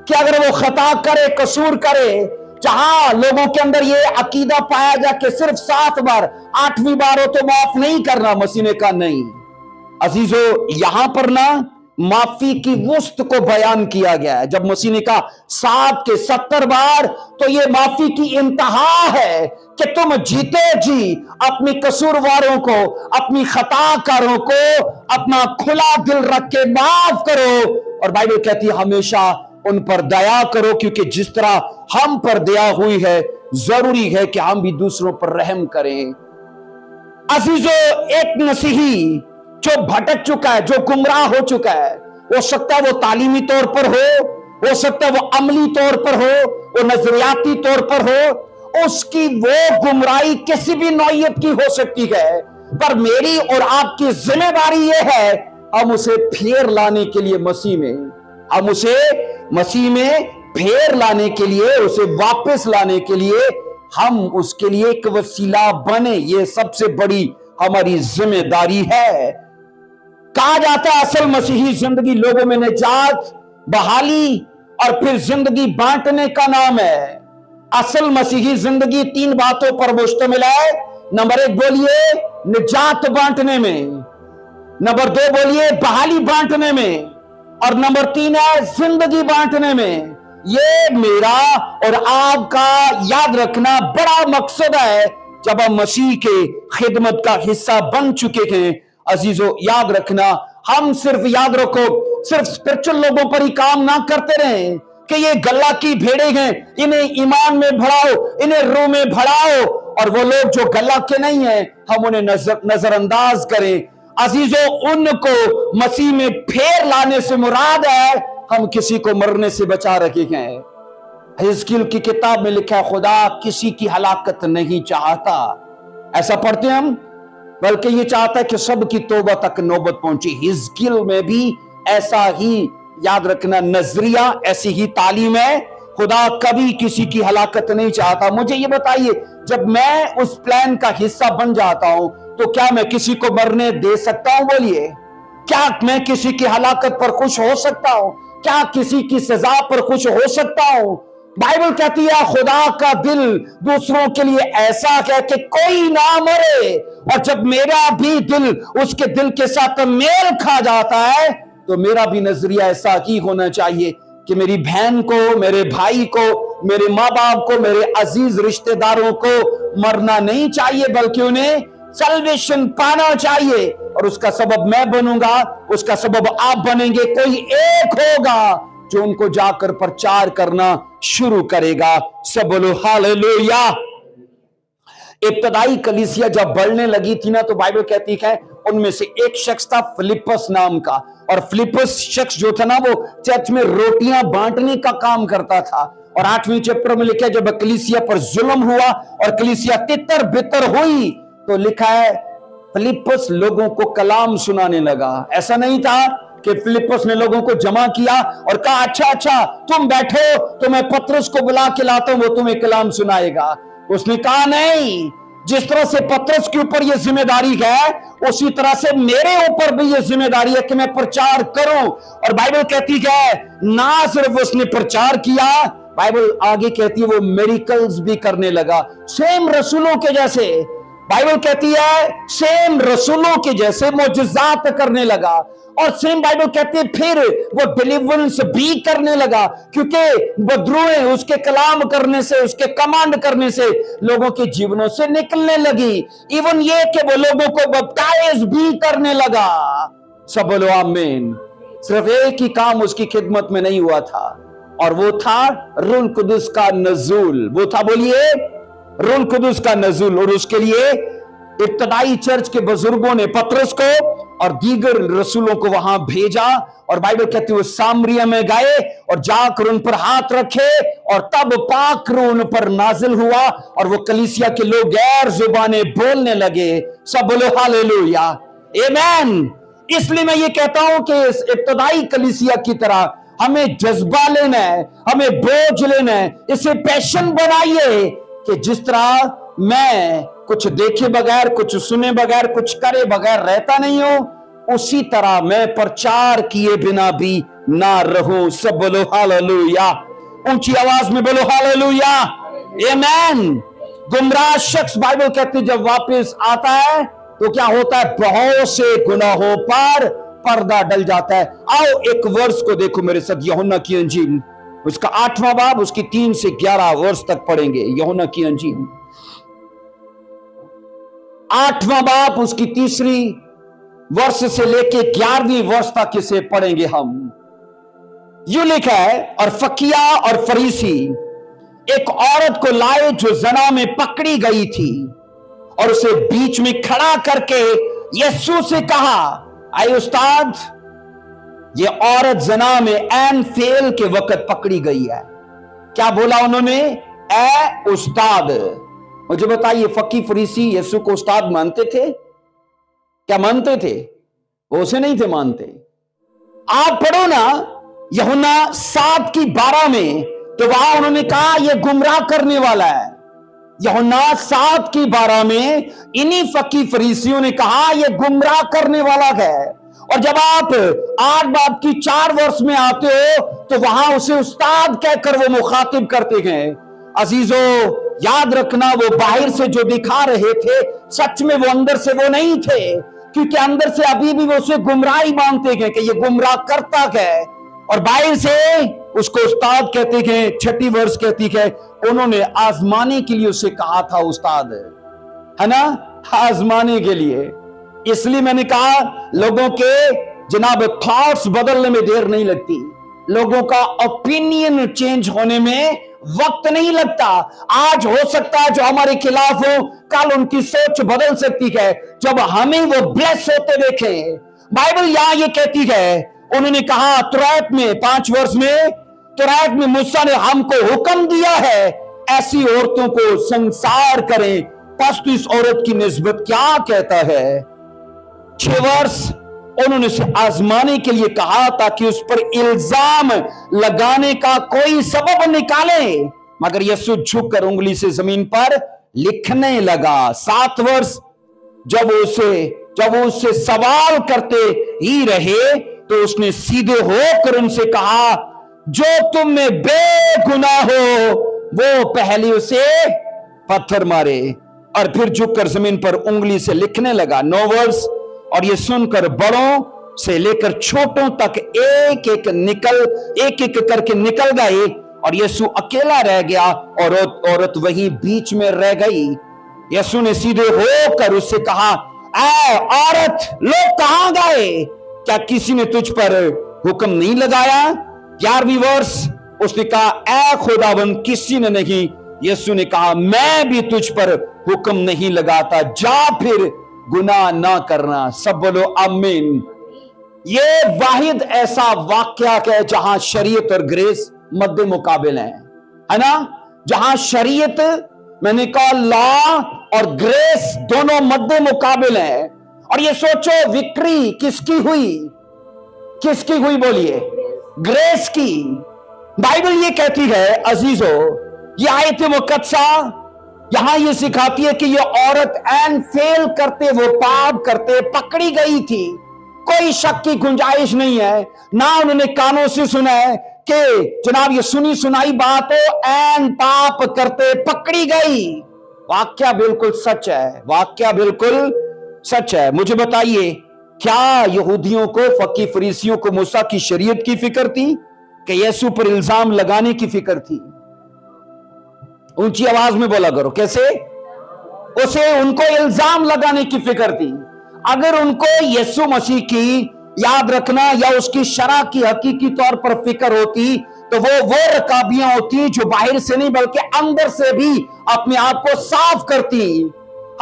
कि अगर वो खता करे, कसूर करे, जहां लोगों के अंदर ये अकीदा पाया जा कि सिर्फ 7 बार, 8वीं बार हो तो माफ नहीं करना, मसीह ने कहा नहीं। अजीजों, यहां पर ना माफी की वुस्त को बयान किया गया है। जब मसीह ने कहा 7 के 70 बार, तो ये माफी की इंतहा है कि तुम जीते जी अपनी कसूरवारों को, अपनी खताकारों को अपना खुला दिल रख के माफ करो। और बाइबल कहती है हमेशा उन पर दया करो, क्योंकि जिस तरह हम पर दया हुई है, जरूरी है कि हम भी दूसरों पर रहम करें। अजीजों, एक मसीही जो भटक चुका है, जो गुमराह हो चुका है, हो सकता है वो तालीमी तौर पर हो सकता है वो अमली तौर पर हो, वो नजरियाती तौर पर हो, उसकी वो गुमराही किसी भी नौयत की हो सकती है, पर मेरी और आपकी जिम्मेदारी ये है हम उसे फेर लाने के लिए मसीह में, हम उसे मसीह में फेर लाने के लिए, उसे वापस लाने के लिए हम उसके लिए एक वसीला बने। ये सबसे बड़ी हमारी जिम्मेदारी है। कहा जाता है असल मसीही जिंदगी लोगों में निजात, बहाली और फिर जिंदगी बांटने का नाम है। असल मसीही जिंदगी 3 बातों पर मुश्तमिल है। नंबर 1 बोलिए निजात बांटने में, नंबर 2 बोलिए बहाली बांटने में, और नंबर 3 है जिंदगी बांटने में। ये मेरा और आपका याद रखना बड़ा मकसद है जब हम मसीह के खिदमत का हिस्सा बन चुके हैं। अजीजों, याद रखना, हम सिर्फ याद रखो, सिर्फ स्पिरिचुअल लोगों पर ही काम ना करते रहें कि ये गल्ला की भेड़े हैं, इन्हें ईमान में बढ़ाओ, इन्हें रूह में बढ़ाओ और वो लोग जो गला के नहीं है हम उन्हें नजरअंदाज करें। अजीजों, उनको मसीह में फेर लाने से मुराद है हम किसी को मरने से बचा रखे हैं। हिजकिय्याह की किताब में लिखा है खुदा किसी की हलाकत नहीं चाहता, ऐसा पढ़ते हैं हम, बल्कि ये चाहता है कि सबकी तौबा तक नौबत पहुंचे। हिजकिय्याह में भी ऐसा ही, याद रखना, नजरिया, ऐसी ही तालीम है। खुदा कभी किसी की हलाकत नहीं चाहता। मुझे ये बताइए, जब मैं उस प्लान का हिस्सा बन जाता हूं तो क्या मैं किसी को मरने दे सकता हूं? बोलिए, क्या मैं किसी की हलाकत पर खुश हो सकता हूं? क्या किसी की सजा पर खुश हो सकता हूं? बाइबल कहती है खुदा का दिल दूसरों के लिए ऐसा है कि कोई ना मरे, और जब मेरा भी दिल उसके दिल के साथ मेल खा जाता है तो मेरा भी नजरिया ऐसा ही होना चाहिए कि मेरी बहन को, मेरे भाई को, मेरे माँ बाप को, मेरे अजीज रिश्तेदारों को मरना नहीं चाहिए, बल्कि उन्हें सल्वेशन पाना चाहिए। और उसका सबब मैं बनूंगा, उसका सबब आप बनेंगे, कोई एक होगा जो उनको जाकर प्रचार करना शुरू करेगा। सब बोलो हालेलुया। इब्तदाई कलीसिया जब बढ़ने लगी थी ना, तो बाइबल कहती है उनमें से एक शख्स था फिलिप्पस नाम का, और फिलिप्पस शख्स जो था ना वो चर्च में रोटियां बांटने का काम करता था। और 8वें चैप्टर में लिखा है जब कलीसिया पर जुल्म हुआ और कलीसिया तितर बितर हुई तो लिखा है फिलिप्पस लोगों को कलाम सुनाने लगा। ऐसा नहीं था कि फिलिप्पस ने लोगों को जमा किया और कहा अच्छा तुम बैठो तो मैं पतरस को बुला के लाता हूं, वो तुम्हें कलाम सुनाएगा। उसने कहा नहीं, जिस तरह से पतरस के ऊपर यह जिम्मेदारी है उसी तरह से मेरे ऊपर भी यह जिम्मेदारी है कि मैं प्रचार करूं। और बाइबल कहती है ना सिर्फ उसने प्रचार किया, बाइबल आगे कहती है वो मिरेकल्स भी करने लगा, सेम रसूलों के जैसे। बाइबल कहती है सेम रसूलों के जैसे मोजज़ात करने लगा, और सेम बाइबल कहती है फिर वो डिलीवरेंस भी करने लगा, क्योंकि बदरूएं उसके कलाम करने से, उसके कमांड करने से लोगों के जीवनों से निकलने लगी। इवन ये कि वो लोगों को बैप्टाइज भी करने लगा। सब बोलो आमीन। सिर्फ एक ही काम उसकी खिदमत में नहीं हुआ था, और वो था रूह कुदस का नज़ूल। वो था, बोलिए, रूह कुदस का नज़ूल। और उसके लिए इब्तदाई चर्च के बुजुर्गों ने पतरस को और दीगर रसूलों को वहां भेजा, और बाइबल कहती है वो सामरिया में गए और जाकर उन पर हाथ रखे, और तब पाक रूह उन पर नाजिल हुआ और वो कलीसिया के लोग गैर जुबानें बोलने लगे। सब बोलो हालेलुया, आमीन। इसलिए मैं ये कहता हूं कि इस इब्तदाई कलीसिया की तरह हमें जज्बा लेना है, हमें बोझ लेना है, इसे पैशन बनाइए कि जिस तरह मैं कुछ देखे बगैर, कुछ सुने बगैर, कुछ करे बगैर रहता नहीं हूं, उसी तरह मैं प्रचार किए बिना भी ना रहूं। सब बोलो हालेलुया, ऊंची आवाज में बोलो हालेलुया, आमीन। गुमराह शख्स, बाइबल कहती है, जब वापस आता है तो क्या होता है, बहुत से गुनाहों पर पर्दा डल जाता है। आओ एक वर्ष को देखो मेरे साथ, यूहन्ना की अंजील, उसका 8वां बाब, उसकी 3 से 11 वर्ष तक पढ़ेंगे। यूहन्ना की अंजील 8वां बाब, उसकी 3री वर्ष से लेके 11वीं वर्ष तक इसे पढ़ेंगे हम। यूं लिखा है, और फकिया और फरीसी एक औरत को लाए जो जना में पकड़ी गई थी, और उसे बीच में खड़ा करके यीशु से कहा, आए उस्ताद, ये औरत जना में ऐन फेल के वक्त पकड़ी गई है। क्या बोला उन्होंने? ए उस्ताद। मुझे बताइए, फकी फरीसी यीशु को उस्ताद मानते थे? क्या मानते थे? वो उसे नहीं थे मानते। आप पढ़ो ना यूहन्ना 7:12 में, तो वहां उन्होंने कहा यह गुमराह करने वाला है। यूहन्ना 7:12 में इन्हीं फकी फरीसियों ने कहा यह गुमराह करने वाला है। और जब आप 8 बाब की 4 वर्ष में आते हो तो वहां उसे उस्ताद कहकर वो मुखातिब करते हैं। अजीजों, याद रखना, वो बाहर से जो दिखा रहे थे सच में वो अंदर से वो नहीं थे, क्योंकि अंदर से अभी भी वो उसे गुमराही मानते हैं कि ये गुमराह करता है, और बाहर से उसको उस्ताद कहते हैं। 6ठी वर्ष कहती है उन्होंने आजमाने के लिए उसे कहा था उस्ताद, है ना, आजमाने के लिए। इसलिए मैंने कहा लोगों के जनाब थॉट्स बदलने में देर नहीं लगती, लोगों का ओपिनियन चेंज होने में वक्त नहीं लगता। आज हो सकता है जो हमारे खिलाफ हो, कल उनकी सोच बदल सकती है जब हमें वो ब्लेस होते देखें। बाइबल यहां ये कहती है, उन्होंने कहा तुरैत में 5 वर्ष में तुरैत में मूसा ने हमको हुक्म दिया है ऐसी औरतों को संसार करें, बस तो इस औरत की निस्बत क्या कहता है। 6 वर्ष उन्होंने उसे आजमाने के लिए कहा ताकि उस पर इल्जाम लगाने का कोई सबब निकाले, मगर यीशु झुककर उंगली से जमीन पर लिखने लगा। 7 वर्ष जब वो उससे सवाल करते ही रहे तो उसने सीधे होकर उनसे कहा, जो तुम में बेगुनाह हो वो पहले उसे पत्थर मारे, और फिर झुककर जमीन पर उंगली से लिखने लगा। 9 वर्ष और ये सुनकर बड़ों से लेकर छोटों तक एक एक करके निकल गए और यीशु अकेला रह गया और औरत वहीं बीच में रह गई। यीशु ने सीधे होकर उससे कहा, ऐ औरत, लोग कहां गए? क्या किसी ने तुझ पर हुक्म नहीं लगाया? 11वीं वर्ष उसने कहा, ऐ खुदावंद, किसी ने नहीं। यीशु ने कहा, मैं भी तुझ पर हुक्म नहीं लगाता, जा फिर गुनाह ना करना। सब बोलो आमीन। ये वाहिद ऐसा वाक्य है जहां शरीयत और ग्रेस मद्दे मुकाबिल है ना? जहां शरीयत, मैंने कहा लॉ और ग्रेस दोनों मद्दे मुकाबिल है। और ये सोचो, विक्ट्री किसकी हुई? किसकी हुई बोलिए? ग्रेस की। बाइबल ये कहती है अजीजों, ये आयत मुकद्दसा यहां ये सिखाती है कि ये औरत एन फेल करते, वो पाप करते पकड़ी गई थी। कोई शक की गुंजाइश नहीं है। ना उन्होंने कानों से सुना है कि जनाब ये सुनी सुनाई बात हो, एन पाप करते पकड़ी गई। वाक्या बिल्कुल सच है, वाक्या बिल्कुल सच है। मुझे बताइए, क्या यहूदियों को, फकी फरीसियों को मूसा की शरीयत की फिक्र थी कि यीशु पर इल्जाम लगाने की फिक्र थी? ऊंची आवाज में बोला करो, कैसे? उसे उनको इल्जाम लगाने की फिक्र थी। अगर उनको यीशु मसीह की, याद रखना, या उसकी शरअ की हकीकी तौर पर फिक्र होती तो वो रकाबियां होती जो बाहर से नहीं बल्कि अंदर से भी अपने आप को साफ करती।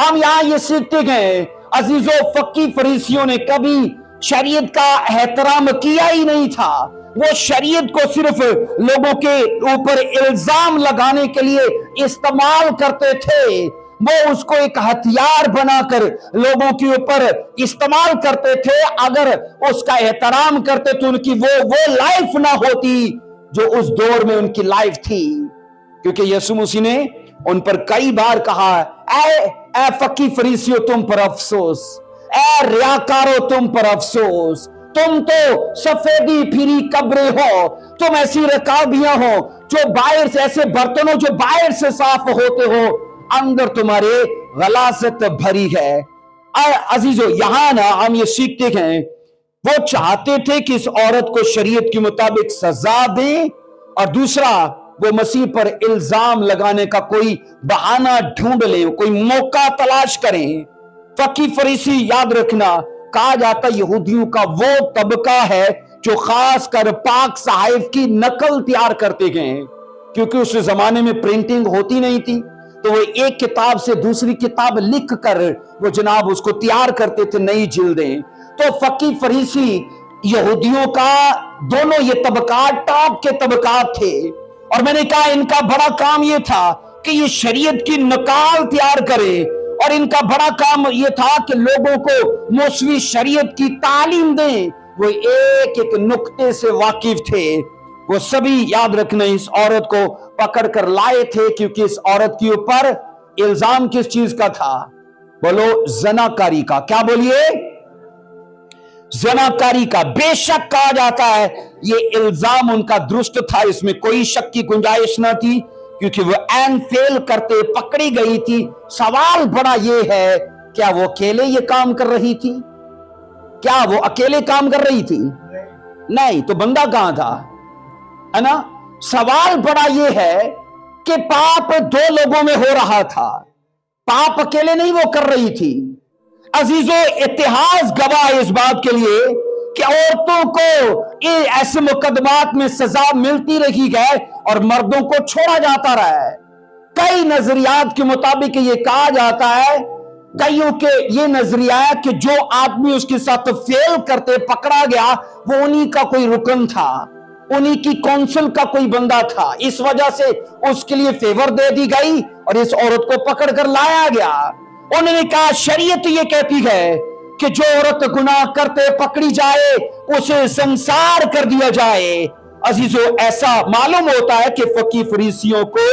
हम यहां ये सीखते गए अजीजों, फकी फरीसियों ने कभी शरीयत का एहतराम किया ही नहीं था। वो शरीयत को सिर्फ लोगों के ऊपर इल्जाम लगाने के लिए इस्तेमाल करते थे। वो उसको एक हथियार बनाकर लोगों के ऊपर इस्तेमाल करते थे। अगर उसका एहतराम करते तो उनकी वो लाइफ ना होती जो उस दौर में उनकी लाइफ थी। क्योंकि यीशु मसीह ने उन पर कई बार कहा, ऐ फकी फरीसियों तुम पर अफसोस, ऐ रियाकारो तुम पर अफसोस, तुम तो सफेदी फिरी कब्रें हो, तुम ऐसी रकाबियां हो जो बाहर से, ऐसे बर्तन हो जो बाहर से साफ होते हो, अंदर तुम्हारे गलासत भरी है। अजीजों, यहां ना हम ये सीखते हैं, वो चाहते थे कि इस औरत को शरीयत के मुताबिक सजा दें, और दूसरा वो मसीह पर इल्जाम लगाने का कोई बहाना ढूंढ लें, कोई मौका तलाश करें। फकी फरीसी, याद रखना, कहा जाता यहूदियों का वो तबका है जो खासकर पाक साहिब की नकल तैयार करते गए, क्योंकि उस जमाने में प्रिंटिंग होती नहीं थी, तो वो एक किताब से दूसरी किताब लिख कर वो जनाब उसको तैयार करते थे, नई जिल्दें। तो फकी फरीसी यहूदियों का दोनों ये तबकात टॉप के तबकात थे। और मैंने कहा इनका बड़ा काम ये था कि ये शरीयत की नकाल तैयार करे, और इनका बड़ा काम ये था कि लोगों को मौसवी शरीयत की तालीम दें। वो एक एक नुक्ते से वाकिफ थे। वो सभी, याद रखना, इस औरत को पकड़ कर लाए थे, क्योंकि इस औरत के ऊपर इल्जाम किस चीज का था? बोलो, जनाकारी का। क्या बोलिए? जनाकारी का। बेशक कहा जाता है ये इल्जाम उनका दुरुस्त था, इसमें कोई शक की गुंजाइश न थी, क्योंकि वो एन फेल करते पकड़ी गई थी। सवाल बड़ा ये है, क्या वो अकेले ये काम कर रही थी? क्या वो अकेले काम कर रही थी? नहीं, तो बंदा कहां था, है ना? सवाल बड़ा ये है कि पाप 2 लोगों में हो रहा था, पाप अकेले नहीं वो कर रही थी। अजीजों, इतिहास गवाह है इस बात के लिए कि औरतों को ऐसे मुकदमात में सजा मिलती रही है और मर्दों को छोड़ा जाता रहा है। कई नजरियात के मुताबिक ये कहा जाता है, कईयों के ये नजरिया है कि जो आदमी उसके साथ फेल करते पकड़ा गया वो उन्हीं का कोई रुकन था, उन्हीं की काउंसिल का कोई बंदा था, इस वजह से उसके लिए फेवर दे दी गई और इस औरत को पकड़ कर लाया गया। उन्होंने कहा शरीयत ये कहती है कि जो औरत गुनाह करते पकड़ी जाए उसे संसार कर दिया जाए। अजीजों, ऐसा मालूम होता है कि फकीह फरीसियों को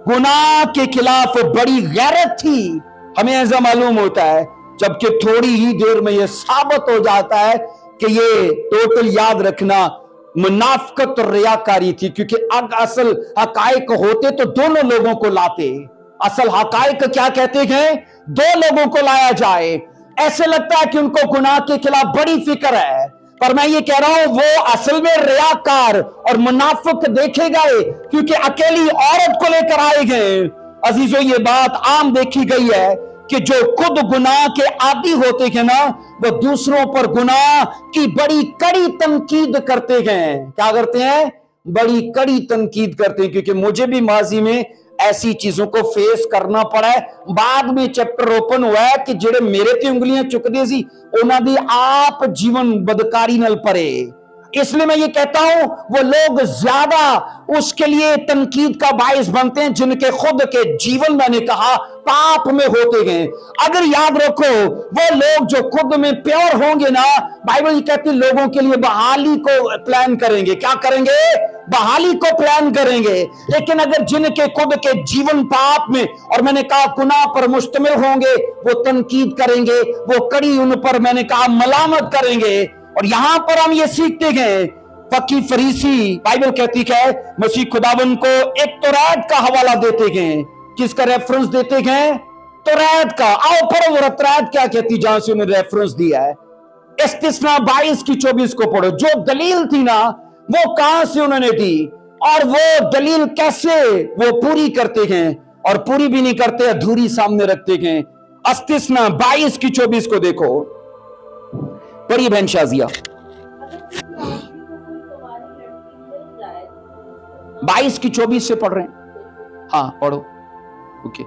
गुनाह के खिलाफ बड़ी गैरत थी। हमें ऐसा मालूम होता है, जबकि थोड़ी ही देर में यह साबित हो जाता है कि ये टोटल, याद रखना, मुनाफकत और रियाकारी थी, क्योंकि असल हकायक होते तो दोनों लोगों को लाते। असल हकायक क्या कहते हैं? दो लोगों को लाया जाए। ऐसे लगता है कि उनको गुनाह के खिलाफ बड़ी फिक्र है, पर मैं ये कह रहा हूं वो असल में रियाकार और मुनाफिक देखे गए, क्योंकि अकेली औरत को लेकर आए गए। अजीजों, ये बात आम देखी गई है कि जो खुद गुनाह के आदी होते हैं ना, वो दूसरों पर गुनाह की बड़ी कड़ी तनकीद करते हैं। क्या करते हैं? बड़ी कड़ी तनकीद करते हैं, क्योंकि मुझे भी माजी में ऐसी चीजों को फेस करना पड़ा है। बाद में चैप्टर ओपन हुआ है कि जेड़े मेरे ते उंगलियां चुकदे सी उन्हां दी आप जीवन बदकारी नाल परे। इसलिए मैं ये कहता हूं वो लोग ज्यादा उसके लिए तनकीद का बायस बनते हैं जिनके खुद के जीवन, मैंने कहा, पाप में होते हैं। अगर याद रखो, वो लोग जो खुद में प्योर होंगे ना, बाइबल कहती है लोगों के लिए बहाली को प्लान करेंगे। क्या करेंगे? बहाली को प्लान करेंगे। लेकिन अगर जिनके खुद के जीवन पाप में, और मैंने कहा गुनाह पर मुश्तमिल होंगे, वो तनकीद करेंगे, वो कड़ी उन पर, मैंने कहा, मलामत करेंगे। और यहां पर हम ये सीखते हैं, फकीह फरीसी, बाइबल कहती है, मसीह खुदावन को एक तौरात का हवाला देते हैं। किसका रेफरेंस देते हैं? तौरात का। आओ पर वो तौरात क्या कहती, जहां से उन्होंने रेफरेंस दिया है। इस्तिस्ना 22 की 24 को पढ़ो। जो दलील थी ना, वो कहां से उन्होंने दी, और वो दलील कैसे वो पूरी करते हैं, और पूरी भी नहीं करते, अधूरी सामने रखते हैं। इस्तिस्ना 22 की 24 को देखो, पढ़िए बहन शाजिया। 22 की 24 से पढ़ रहे हैं। हाँ पढ़ो। ओके।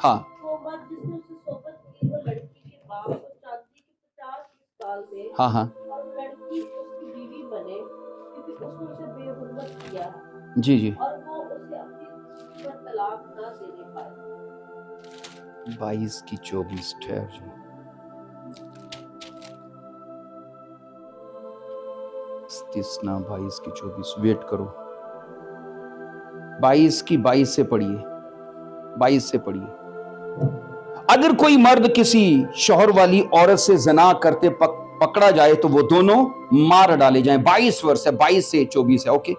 हाँ। हाँ हाँ जी जी। 22 की 24 ठहर जाओ। इस्तिस्ना 22 की 24 वेट करो। 22 की 22 से पढ़िए, 22 से पढ़िए। अगर कोई मर्द किसी शौहर वाली औरत से जना करते पकड़ा जाए तो वो दोनों मार डाले जाएं। 22 वर्ष है, 22 से 24 है। ओके,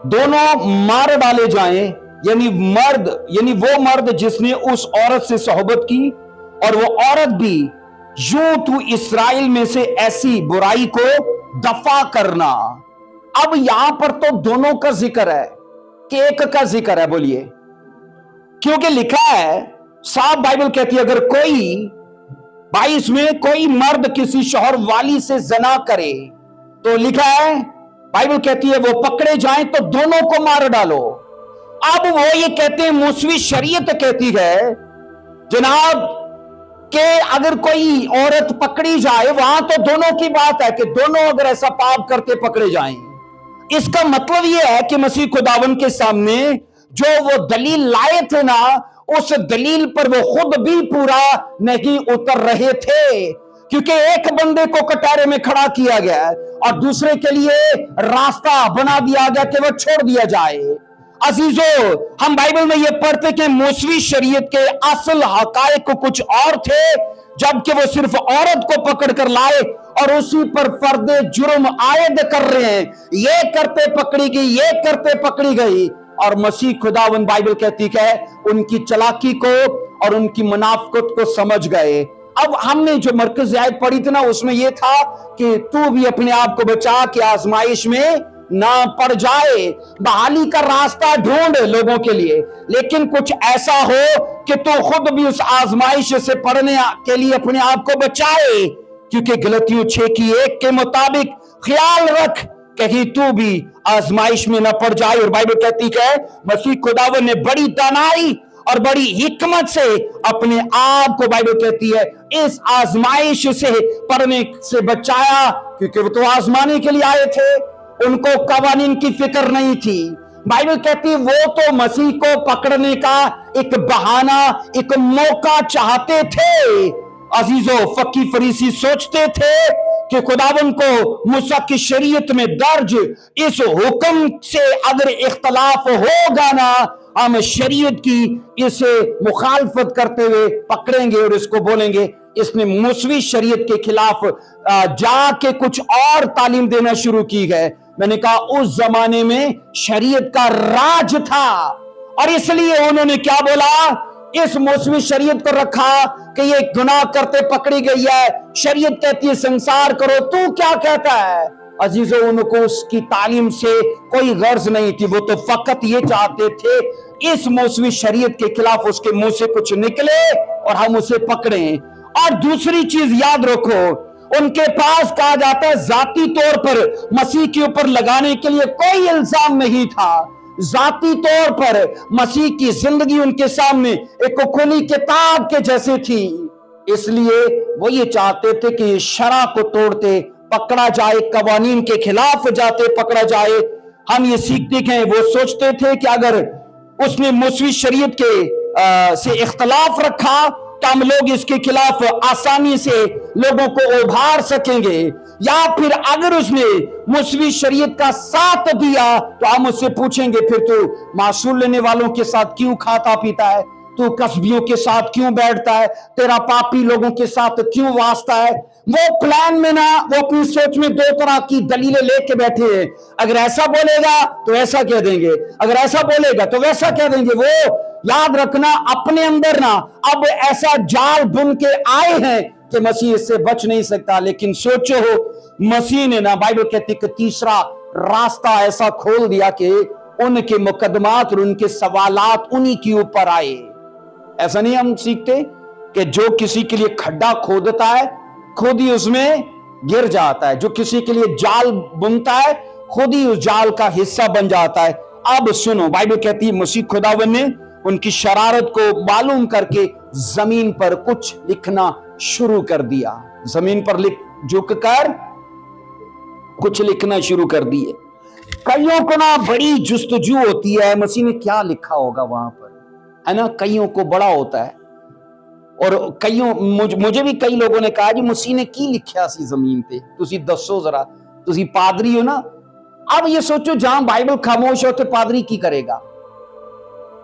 दोनों मार डाले जाएं, यानी वो मर्द जिसने उस औरत से सोहबत की, और वो औरत भी, यूं तू इस्राएल में से ऐसी बुराई को दफा करना। अब यहां पर तो दोनों का जिक्र है कि एक का जिक्र है? बोलिए, क्योंकि लिखा है साफ, बाइबल कहती है अगर कोई 22 में कोई मर्द किसी शौहर वाली से जना करे तो लिखा है, बाइबल कहती है वो पकड़े जाएं तो दोनों को मार डालो। अब वो ये कहते हैं, मूसवी शरीयत कहती है जनाब कि अगर कोई औरत पकड़ी जाए, वहां तो दोनों की बात है कि दोनों अगर ऐसा पाप करते पकड़े जाएं। इसका मतलब यह है कि मसीह खुदावन के सामने जो वो दलील लाए थे ना, उस दलील पर वो खुद भी पूरा नहीं उतर रहे थे, क्योंकि एक बंदे को कटारे में खड़ा किया गया और दूसरे के लिए रास्ता बना दिया गया कि वो छोड़ दिया जाए। अजीजों, हम बाइबल में ये पढ़ते कि मूसवी शरीयत के असल हकायक कुछ और थे, जबकि वो सिर्फ औरत को पकड़ कर लाए और उसी पर फर्दे जुर्म आयद कर रहे हैं। ये करते पकड़ी गई, ये करते पकड़ी गई। और मसीह खुदावन, बाइबल कहती है, उनकी चालाकी को और उनकी मुनाफकत को समझ गए। अब हमने जो मरकज़ी आयत पढ़ी थी ना, उसमें यह था कि तू भी अपने आप को बचा के आजमाइश में ना पड़ जाए। बहाली का रास्ता ढूंढ लोगों के लिए, लेकिन कुछ ऐसा हो कि तू खुद भी उस आजमाइश से पढ़ने के लिए अपने आप को बचाए, क्योंकि गलतियों 6:1 के मुताबिक ख्याल रख कहीं तू भी आजमाइश में न पड़ जाए। और बाइबल कहती है मसीह खुदावन ने बड़ी दानाई और बड़ी हिकमत से अपने आप को, बाइबल कहती है, इस आजमाइश से पढ़ने से बचाया, क्योंकि वो तो आजमाने के लिए आए थे, उनको कवानीन की फिक्र नहीं थी। बाइबल कहती है वो तो मसीह को पकड़ने का एक बहाना, एक मौका चाहते थे। अजीजों, फकी फरीसी सोचते थे कि खुदावन को मूसा की शरीयत में दर्ज इस हुक्म से अगर इख्तलाफ होगा ना, हम शरीयत की इस मुखालफत करते हुए पकड़ेंगे और इसको बोलेंगे इसने मूसवी शरीयत के खिलाफ जाके कुछ और तालीम देना शुरू की है। मैंने कहा उस जमाने में शरीयत का राज था और इसलिए उन्होंने क्या बोला, इस मौसमी शरीयत को रखा कि ये गुनाह करते पकड़ी गई है, शरीयत कहती है संसार करो, तू क्या कहता है। अजीजों, उनको उसकी तालीम से कोई गर्ज नहीं थी, वो तो फकत ये चाहते थे इस मौसमी शरीयत के खिलाफ उसके मुंह से कुछ निकले और हम उसे पकड़ें। और दूसरी चीज याद रखो, उनके पास कहा जाता है जाती तौर पर मसीह के ऊपर लगाने के लिए कोई इल्जाम नहीं था। जाती तौर पर मसीह की जिंदगी उनके सामने एक खुली किताब के जैसे थी, इसलिए वो ये चाहते थे कि शरा को तोड़ते पकड़ा जाए, कवानीन के खिलाफ जाते पकड़ा जाए। हम ये सीखते हैं, वो सोचते थे कि अगर उसने मूसवी शरीयत के से इख्तलाफ रखा तो हम लोग इसके खिलाफ आसानी से लोगों को उभार सकेंगे, या फिर अगर उसने मूसवी शरीयत का साथ दिया तो हम उससे पूछेंगे फिर तू मासूल लेने वालों के साथ क्यों खाता पीता है, तू कसबियों के साथ क्यों बैठता है, तेरा पापी लोगों के साथ क्यों वास्ता है। वो प्लान में ना, वो अपनी सोच में दो तरह की दलीलें लेके बैठे हैं। अगर ऐसा बोलेगा तो ऐसा कह देंगे, अगर ऐसा बोलेगा तो वैसा कह देंगे। वो याद रखना अपने अंदर ना अब ऐसा जाल बुन के आए हैं कि मसीह इससे बच नहीं सकता। लेकिन सोचो मसीह ने ना, बाइबल कहती कि तीसरा रास्ता ऐसा खोल दिया कि उनके मुकदमात और उनके सवालात उन्हीं के ऊपर आए। ऐसा नहीं हम सीखते कि जो किसी के लिए खड्डा खोदता है खुद ही उसमें गिर जाता है, जो किसी के लिए जाल बुनता है खुद ही उस जाल का हिस्सा बन जाता है। अब सुनो, बाइबल कहती है मसीह खुदावन ने उनकी शरारत को मालूम करके जमीन पर कुछ लिखना शुरू कर दिया। जमीन पर झुक कर कुछ लिखना शुरू कर दिए। कईयों को ना बड़ी जुस्तजू होती है मसीह ने क्या लिखा होगा वहां पर, है ना, कईयों को बड़ा होता है। और कईयों मुझे भी कई लोगों ने कहा जी मसीह ने की लिखा सी जमीन पे, तुसी दसो जरा, तुसी पादरी हो ना। अब ये सोचो जहां बाइबल खामोश होते पादरी की करेगा,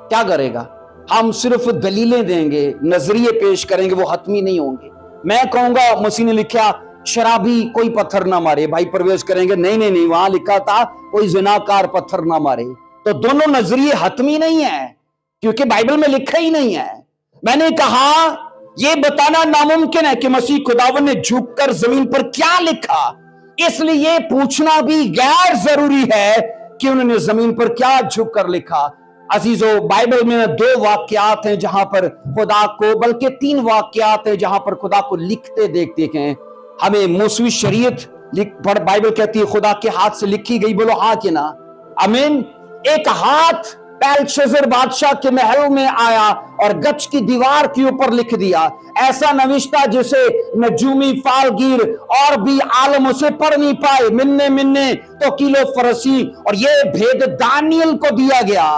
क्या करेगा। हम सिर्फ दलीलें देंगे, नजरिए पेश करेंगे, वो हतमी नहीं होंगे। मैं कहूंगा मसीह ने लिखा शराबी कोई पत्थर ना मारे, भाई प्रवेश करेंगे नहीं नहीं नहीं वहां लिखा था कोई जिनाकार पत्थर ना मारे। तो दोनों नजरिए हतमी नहीं है क्योंकि बाइबल में लिखा ही नहीं है। मैंने कहा यह बताना नामुमकिन है कि मसीह खुदावन ने झुककर जमीन पर क्या लिखा, इसलिए पूछना भी गैर जरूरी है कि उन्होंने जमीन पर क्या झुककर लिखा। अजीजों, बाइबल में 2 वाक्यात हैं जहां पर खुदा को, बल्कि 3 वाक्यात हैं जहां पर खुदा को लिखते देखते हैं। हमें मूसवी शरीयत बाइबल कहती है खुदा के हाथ से लिखी गई, बोलो हाँ कि ना, आमीन। एक हाथ बेलशस्सर बादशाह के महल में आया और गच की दीवार के ऊपर लिख दिया, ऐसा नविश्ता जिसे नजूमी फालगीर और भी आलम उसे पढ़ नहीं पाए, मिन्ने मिन्ने तो किलो फरसी। और ये भेद दानियल को दिया गया,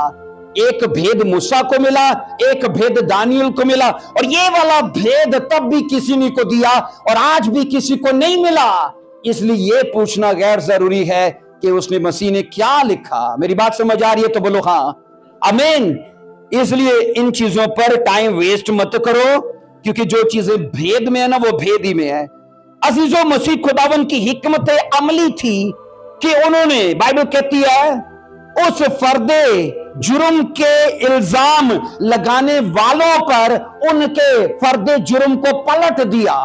एक भेद मूसा को मिला, एक भेद दानियल को मिला, और ये वाला भेद तब भी किसी ने को दिया और आज भी किसी को नहीं मिला। इसलिए ये पूछना गैर जरूरी है कि उसने मसीह ने क्या लिखा। मेरी बात समझ आ रही है तो बोलो हाँ, आमीन। इसलिए इन चीजों पर टाइम वेस्ट मत करो, क्योंकि जो चीजें भेद में है ना वो भेद ही में है। अजीजों, मसीह खुदावन की हिकमत अमली थी कि उन्होंने, बाइबल कहती है, उस फर्दे जुर्म के इल्जाम लगाने वालों पर उनके फर्दे जुर्म को पलट दिया।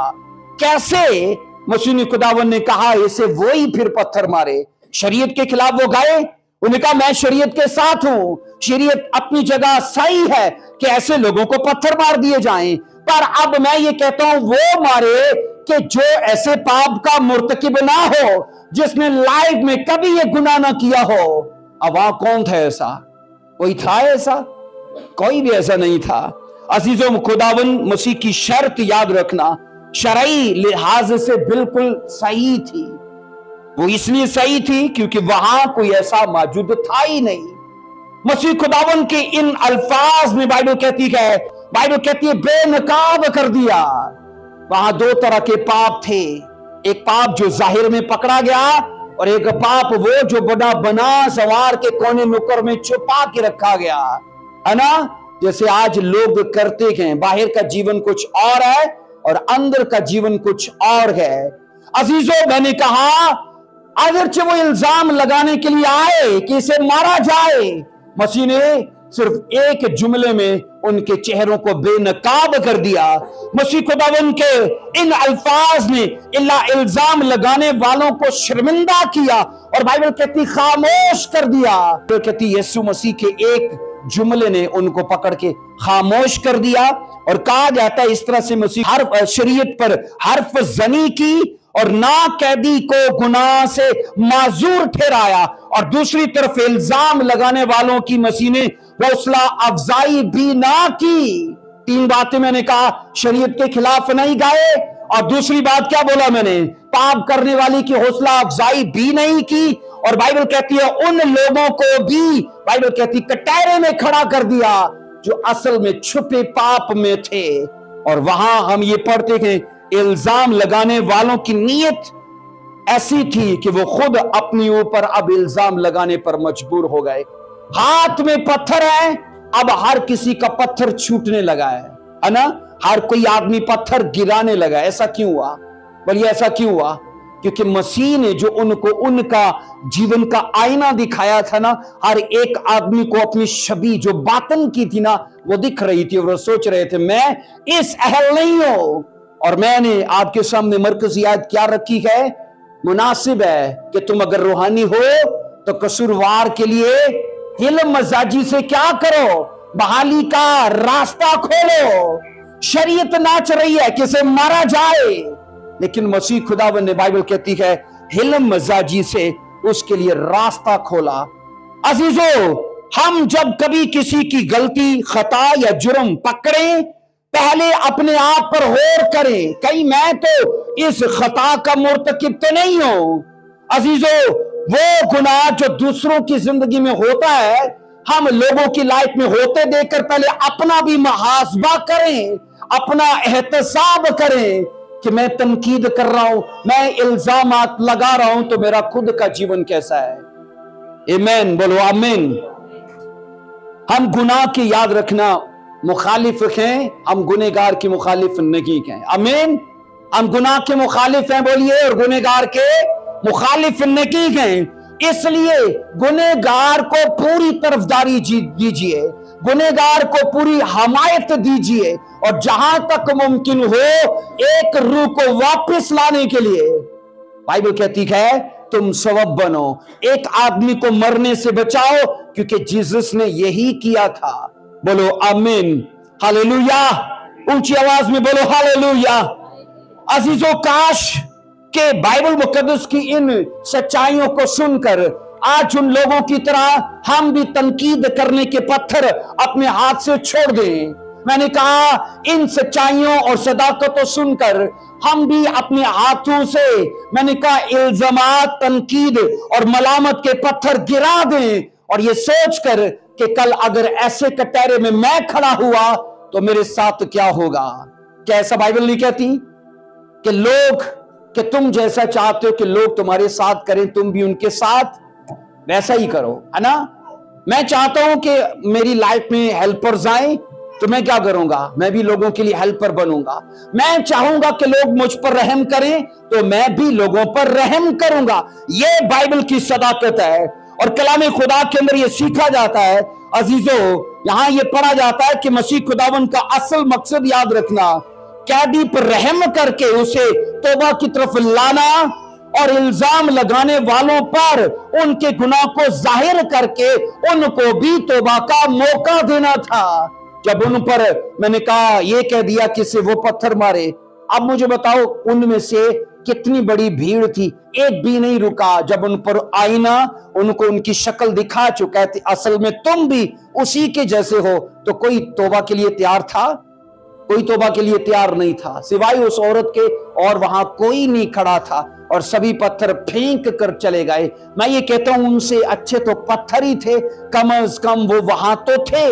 कैसे? मसीह खुदावन ने कहा इसे वो ही फिर पत्थर मारे। शरीयत के खिलाफ वो गए, उन्होंने कहा मैं शरीयत के साथ हूं, शरीयत अपनी जगह सही है कि ऐसे लोगों को पत्थर मार दिए जाएं, पर अब मैं ये कहता हूं वो मारे कि जो ऐसे पाप का मुर्तकिब ना हो, जिसने लाइफ में कभी ये गुनाह ना किया हो। अब वहां कौन था ऐसा? कोई था ऐसा? कोई भी ऐसा नहीं था। अजीजों, खुदावन मसीह की शर्त याद रखना शरई लिहाज से बिल्कुल सही थी। वो इसलिए सही थी क्योंकि वहां कोई ऐसा मौजूद था ही नहीं। मसीह खुदावन के इन अल्फाज में बाइबल कहती है बेनकाब कर दिया। वहां दो तरह के पाप थे, एक पाप जो जाहिर में पकड़ा गया और एक पाप वो जो बना सवार के कोने नुक्कड़ में छुपा के रखा गया, है ना? जैसे आज लोग करते हैं, बाहर का जीवन कुछ और है और अंदर का जीवन कुछ और है। अजीजों, मैंने कहा अगरचे वो इल्जाम लगाने के लिए आए कि इसे मारा जाए, मसीह ने सिर्फ एक जुमले में उनके चेहरों को बेनकाब कर दिया। मसीह खुदावन के इन अल्फाज ने इल्जाम लगाने वालों को शर्मिंदा किया और बाइबल कहती खामोश कर दिया। तो कहती यीशु मसीह के एक जुमले ने उनको पकड़ के खामोश कर दिया। और कहा जाता है इस तरह से मसीह हर शरीयत पर हर्फ जनी की और ना कैदी को गुनाह से माजूर ठहराया, और दूसरी तरफ इल्जाम लगाने वालों की मसीह ने हौसला अफजाई भी ना की। तीन बातें मैंने कहा, शरीयत के खिलाफ नहीं गए, और दूसरी बात क्या बोला मैंने, पाप करने वाली की हौसला अफजाई भी नहीं की, और बाइबल कहती है उन लोगों को भी बाइबल कहती कटहरे में खड़ा कर दिया जो असल में छुपे पाप में थे। और वहां हम ये पढ़ते हैं इल्जाम लगाने वालों की नीयत ऐसी थी कि वो खुद अपने ऊपर अब इल्जाम लगाने पर मजबूर हो गए। हाथ में पत्थर है, अब हर किसी का पत्थर छूटने लगा है ना? हर कोई आदमी पत्थर गिराने लगा। ऐसा क्यों हुआ? बोलिए ऐसा क्यों हुआ? क्योंकि मसीह ने जो उनको उनका जीवन का आईना दिखाया था ना, हर एक आदमी को अपनी छवि जो बातन की थी ना वो दिख रही थी, और वो सोच रहे थे मैं इस अहल नहीं हूं। और मैंने आपके सामने मरकजी आयत क्या रखी है? मुनासिब है कि तुम अगर रूहानी हो तो कसूरवार के लिए हिल्म मजाजी से क्या करो, बहाली का रास्ता खोलो। शरीयत नाच रही है कि इसे मारा जाए, लेकिन मसीह खुदावन ने बाइबल कहती है हिल्म मजाजी से उसके लिए रास्ता खोला। अजीजों, हम जब कभी किसी की गलती, खता या जुर्म पकड़े, पहले अपने आप पर गौर करें, कहीं मैं तो इस खता का मुर्तकिब तो नहीं हूं। अजीजों, वो गुनाह जो दूसरों की जिंदगी में होता है, हम लोगों की लाइफ में होते देखकर पहले अपना भी मुहासबा करें, अपना एहतसाब करें कि मैं तनकीद कर रहा हूं, मैं इल्जामात लगा रहा हूं, तो मेरा खुद का जीवन कैसा है। आमीन, बोलो आमीन। हम गुनाह की याद रखना मुखालिफ हैं, हम गुनेगार की मुखालिफ नहीं हैं। आमीन। हम गुनाह के मुखालिफ हैं, बोलिए, और गुनेगार के मुखालिफ नहीं हैं। इसलिए गुनेगार को पूरी तरफदारी दीजिए, गुनेगार को पूरी हमायत दीजिए, और जहां तक मुमकिन हो एक रूह को वापस लाने के लिए बाइबल कहती है तुम सबब बनो, एक आदमी को मरने से बचाओ, क्योंकि जीसस ने यही किया था। बोलो आमीन, हालेलुया। ऊंची आवाज में बोलो हालेलुया। अजीजों, काश के बाइबल मुकद्दस की इन सच्चाइयों को सुनकर आज उन लोगों की तरह हम भी तनकीद करने के पत्थर अपने हाथ से छोड़ दें। मैंने कहा इन सच्चाइयों और सदाकतों सुनकर हम भी अपने हाथों से, मैंने कहा, इल्जामात, तनकीद और मलामत के पत्थर गिरा दें, और ये सोचकर कि कल अगर ऐसे कटहरे में मैं खड़ा हुआ तो मेरे साथ क्या होगा। क्या ऐसा बाइबल नहीं कहती कि लोग, कि तुम जैसा चाहते हो कि लोग तुम्हारे साथ करें, तुम भी उनके साथ वैसा ही करो, है ना? मैं चाहता हूं कि मेरी लाइफ में हेल्पर्स आए, तो मैं क्या करूंगा? मैं भी लोगों के लिए हेल्पर बनूंगा। मैं चाहूंगा कि लोग मुझ पर रहम करें, तो मैं भी लोगों पर रहम करूंगा। ये बाइबल की सदाकत है, और कलाम खुदा के अंदर ये सीखा जाता है। अजीजों, यहां ये पढ़ा जाता है कि मसीह खुदावन का असल मकसद याद रखना, कैदी पर रहम करके उसे तौबा की तरफ लाना और इल्जाम लगाने वालों पर उनके गुनाह को जाहिर करके उनको भी तौबा का मौका देना था। जब उन पर मैंने कहा, ये कह दिया कि से वो पत्थर मारे, अब मुझे बताओ उनमें से कितनी बड़ी भीड़ थी, एक भी नहीं रुका। जब उन पर आईना उनको उनकी शक्ल दिखा चुका है, असल में तुम भी उसी के जैसे हो, तो कोई तौबा के लिए तैयार था? कोई तौबा के लिए तैयार नहीं था सिवाय उस औरत के, और वहां कोई नहीं खड़ा था और सभी पत्थर फेंक कर चले गए। मैं ये कहता हूं उनसे अच्छे तो पत्थर ही थे, कम से कम वो वहां तो थे।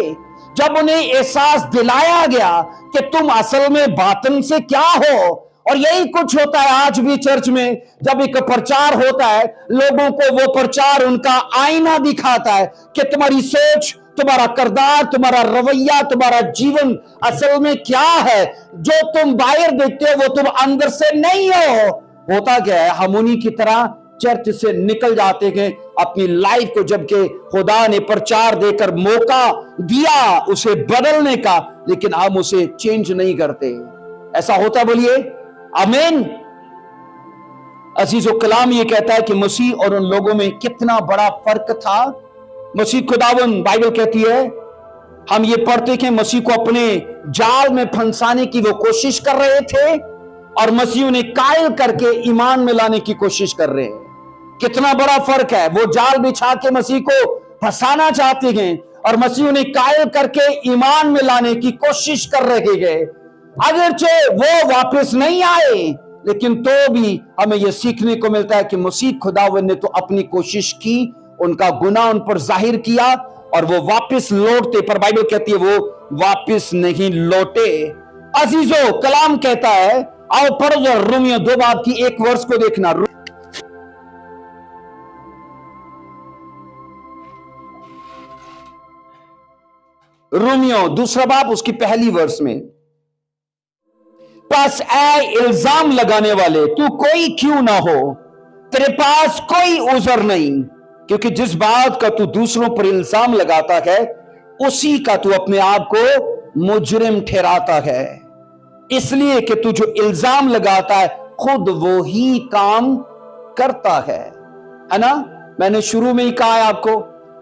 जब उन्हें एहसास दिलाया गया कि तुम असल में बातिन से क्या हो, और यही कुछ होता है आज भी चर्च में, जब एक प्रचार होता है लोगों को वो प्रचार उनका आईना दिखाता है कि तुम्हारी सोच, तुम्हारा किरदार, तुम्हारा रवैया, तुम्हारा जीवन असल में क्या है। जो तुम बाहर देखते हो वो तुम अंदर से नहीं हो। होता क्या है, हम उन्हीं की तरह चर्च से निकल जाते हैं अपनी लाइफ को, जबकि खुदा ने प्रचार देकर मौका दिया उसे बदलने का, लेकिन हम उसे चेंज नहीं करते। ऐसा होता है? बोलिए आमीन। अजीजो कलाम ये कहता है कि मसीह और उन लोगों में कितना बड़ा फर्क था। मसीह खुदावन, बाइबल कहती है, हम ये पढ़ते कि मसीह को अपने जाल में फंसाने की वो कोशिश कर रहे थे, और मसीह उन्हें कायल करके ईमान में लाने की कोशिश कर रहे हैं। कितना बड़ा फर्क है। वो जाल बिछा के मसीह को फंसाना चाहते हैं, और मसीह उन्हें कायल करके ईमान में लाने की कोशिश कर रहे हैं। अगरचे वो वापस नहीं आए, लेकिन तो भी हमें यह सीखने को मिलता है कि मसीह खुदावन ने तो अपनी कोशिश की, उनका गुनाह उन पर जाहिर किया, और वो वापस लौटते, पर बाइबल कहती है वो वापस नहीं लौटे। अजीजो कलाम कहता है, आओ पढ़ो रोमियो 2 बाब की 1 वर्ष को देखना। रोमियो 2 बाब उसकी पहली वर्ष में, पास ऐ इल्जाम लगाने वाले, तू कोई क्यों ना हो, तेरे पास कोई उज़र नहीं, क्योंकि जिस बात का तू दूसरों पर इल्जाम लगाता है उसी का तू अपने आप को मुजरिम ठहराता है। इसलिए कि तू जो इल्जाम लगाता है खुद वो ही काम करता है ना। मैंने शुरू में ही कहा है आपको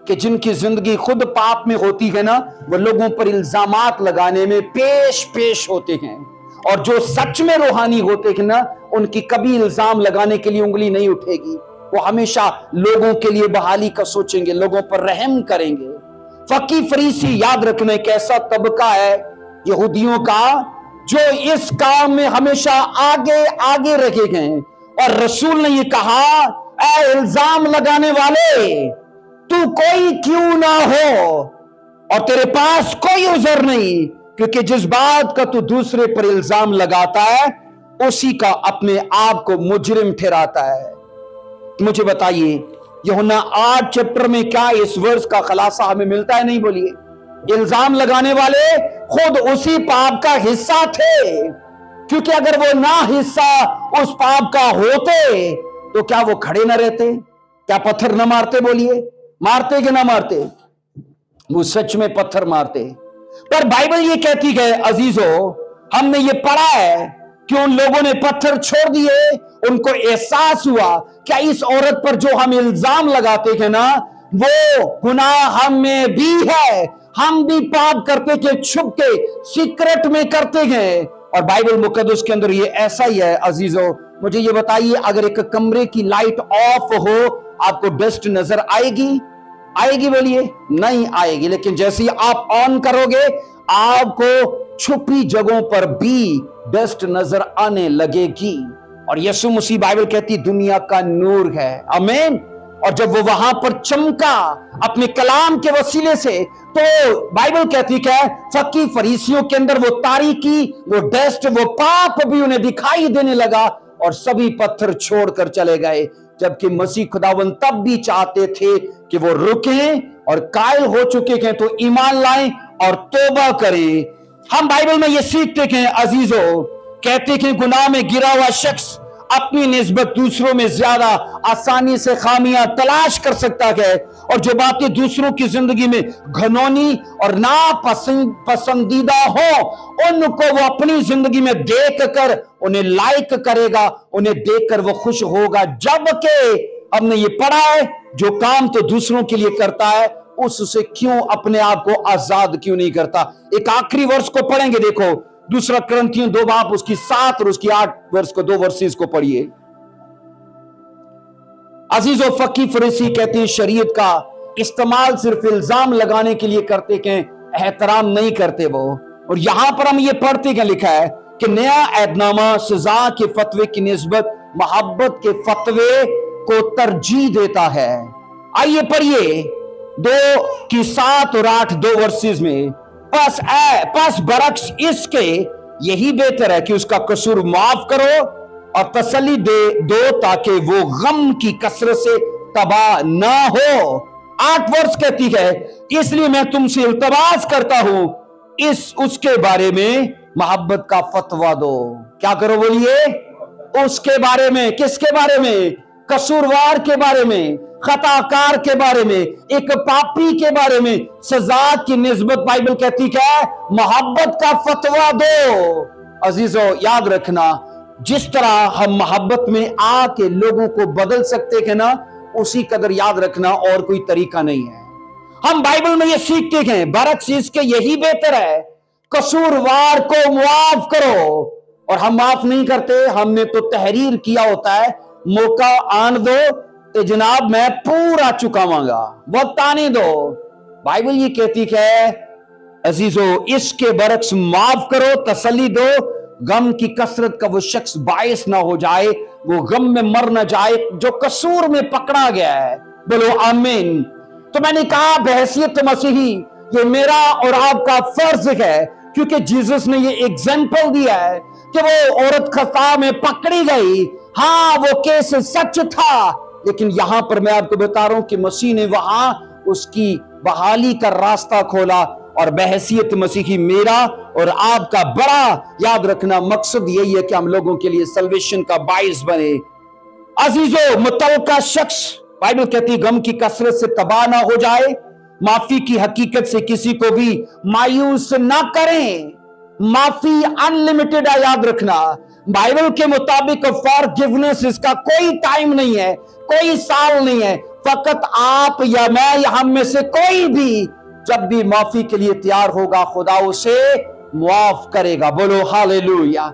कि जिनकी जिंदगी खुद पाप में होती है ना, वो लोगों पर इल्जामात लगाने में पेश होते हैं, और जो सच में रूहानी होते हैं ना, उनकी कभी इल्जाम लगाने के लिए उंगली नहीं उठेगी। वो हमेशा लोगों के लिए बहाली का सोचेंगे, लोगों पर रहम करेंगे। फकी फरीसी याद रखना एक ऐसा तबका है यहूदियों का जो इस काम में हमेशा आगे आगे रखे गए। और रसूल ने ये कहा, ऐ इल्जाम लगाने वाले, तू कोई क्यों ना हो, और तेरे पास कोई उज़र नहीं, क्योंकि जिस बात का तू दूसरे पर इल्जाम लगाता है उसी का अपने आप को मुजरिम ठहराता है। मुझे बताइए यूहन्ना 8 चैप्टर में क्या इस वर्ष का खुलासा हमें मिलता है? नहीं बोलिए। इल्जाम लगाने वाले खुद उसी पाप का हिस्सा थे, क्योंकि अगर वो ना हिस्सा उस पाप का होते तो क्या वो खड़े ना रहते? क्या पत्थर ना मारते? बोलिए, मारते कि ना मारते? वो सच में पत्थर मारते। पर बाइबल ये कहती है अजीजो, हमने ये पढ़ा है कि उन लोगों ने पत्थर छोड़ दिए, उनको एहसास हुआ क्या इस औरत पर जो हम इल्जाम लगाते हैं ना, वो गुनाह हम में भी है, हम भी पाप करते के छुप के सीक्रेट में करते हैं। और बाइबल मुकद्दस के अंदर ये ऐसा ही है अजीजो। मुझे ये बताइए, अगर एक कमरे की लाइट ऑफ हो आपको डस्ट नजर आएगी? आएगी? बोलिए, नहीं आएगी। लेकिन जैसे ही आप ऑन करोगे आपको छुपी जगहों पर भी डस्ट नजर आने लगेगी। और यीशु मसीह बाइबल कहती दुनिया का नूर है। आमीन। और जब वो वहां पर चमका अपने कलाम के वसीले से, तो बाइबल कहती है फकी फरीसियों के अंदर वो तारीकी, वो डस्ट, वो पाप भी उन्हें दिखाई देने लगा, और सभी पत्थर छोड़कर चले गए। जबकि मसीह खुदावन तब भी चाहते थे कि वो रुकें, और कायल हो चुके हैं तो ईमान लाएं और तौबा करें। हम बाइबल में ये सीखते हैं अजीजों, कहते हैं गुनाह में गिरा हुआ शख्स अपनी निस्बत दूसरों में ज्यादा आसानी से खामियां तलाश कर सकता है, और जो बातें दूसरों की जिंदगी में घिनौनी और पसंदीदा हो, उनको वो अपनी जिंदगी में देख कर उन्हें लाइक करेगा, उन्हें देखकर वो खुश होगा। जबकि हमने ये पढ़ा है, जो काम तो दूसरों के लिए करता है उससे क्यों अपने आप को आजाद क्यों नहीं करता। एक आखिरी वर्ष को पढ़ेंगे, देखो दूसरा कुरिन्थियों 2 बाब उसकी 7 और उसकी 8 वर्ष को 2 वर्सेस को पढ़िए। अजीज और फकी फरीसी कहते हैं शरीयत का इस्तेमाल सिर्फ इल्जाम लगाने के लिए करते हैं, एहतराम नहीं करते वो। और यहां पर हम ये पढ़ते क्या लिखा है कि नया ऐदनामा सजा के फतवे की निस्बत मोहब्बत के फतवे को तरजीह देता है। आइए पढ़िए 2 की 7 और 8 2 वर्सेस में। पस बरक्स इसके यही बेहतर है कि उसका कसूर माफ करो और तसल्ली दो ताकि वो गम की कसरत से तबाह ना हो। 8 वर्ष कहती है, इसलिए मैं तुमसे इल्तमास करता हूं उसके बारे में मोहब्बत का फतवा दो। क्या करो बोलिए? उसके बारे में। किसके बारे में? कसूरवार के बारे में, खताकार के बारे में, एक पापी के बारे में सजा की निस्बत बाइबल कहती है मोहब्बत का फतवा दो। अजीजों याद रखना, जिस तरह हम मोहब्बत में आके लोगों को बदल सकते हैं ना, उसी कदर याद रखना और कोई तरीका नहीं है। हम बाइबल में ये सीखते हैं बरक्स इसके यही बेहतर है, कसूरवार को माफ करो। और हम माफ नहीं करते, हमने तो तहरीर किया होता है, मौका आन दो तो जनाब मैं पूरा चुकावांगा, वक्त आने दो। बाइबल ये कहती है अजीजों इसके बरक्स माफ करो, तसल्ली दो, गम की कसरत का वो शख्स बायस ना हो जाए, वो गम में मर ना जाए जो कसूर में पकड़ा गया है। बोलो आमीन। तो मैंने कहा बहैसियत मसीही ये मेरा और आपका फर्ज है, क्योंकि जीसस ने ये एग्जाम्पल दिया है कि वो औरत खता में पकड़ी गई। हाँ वो केस सच था, लेकिन यहां पर मैं आपको बता रहा हूं कि मसीह ने वहां उसकी बहाली का रास्ता खोला। और बहैसियत मसीही मेरा और आपका बड़ा याद रखना मकसद यही है कि हम लोगों के लिए सल्वेशन का बाइस बने। अजीजों मुतलका शख्स बाइबल कहती गम की कसरत से तबाह ना हो जाए, माफी की हकीकत से किसी को भी मायूस ना करें। माफी अनलिमिटेड है, याद रखना। बाइबल के मुताबिक फॉरगिवनेस इसका कोई टाइम नहीं है, कोई साल नहीं है, फकत आप या मैं या हम में से कोई भी जब भी माफी के लिए तैयार होगा खुदा उसे माफ करेगा। बोलो हालेलुया,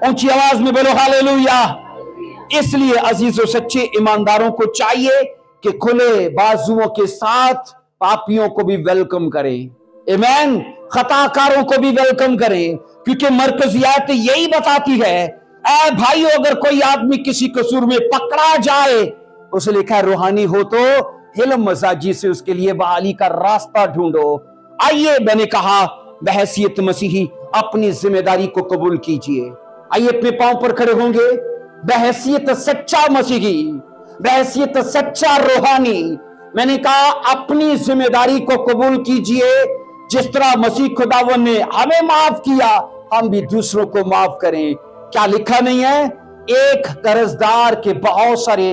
ऊंची आवाज में बोलो हालेलुया। इसलिए अजीजों सच्चे ईमानदारों को चाहिए कि खुले बाजुओं के साथ पापियों को भी वेलकम करें, आमीन, खताकारों को भी वेलकम करें, क्योंकि मरकजियात यही बताती है ऐ भाइयों अगर कोई आदमी किसी कसूर में पकड़ा जाए, उसे लिखा है रूहानी हो तो हिल्म मजाजी से उसके लिए बहाली का रास्ता ढूंढो। आइए मैंने कहा बहैसियत मसीही अपनी जिम्मेदारी को कबूल कीजिए। आइए अपने पांव पर खड़े होंगे। बहैसियत सच्चा मसीही, बहैसियत सच्चा रूहानी, मैंने कहा अपनी जिम्मेदारी को कबूल कीजिए। जिस तरह मसीह खुदावन ने हमें माफ किया, हम भी दूसरों को माफ करें। क्या लिखा नहीं है? एक कर्जदार के बहुत सारे,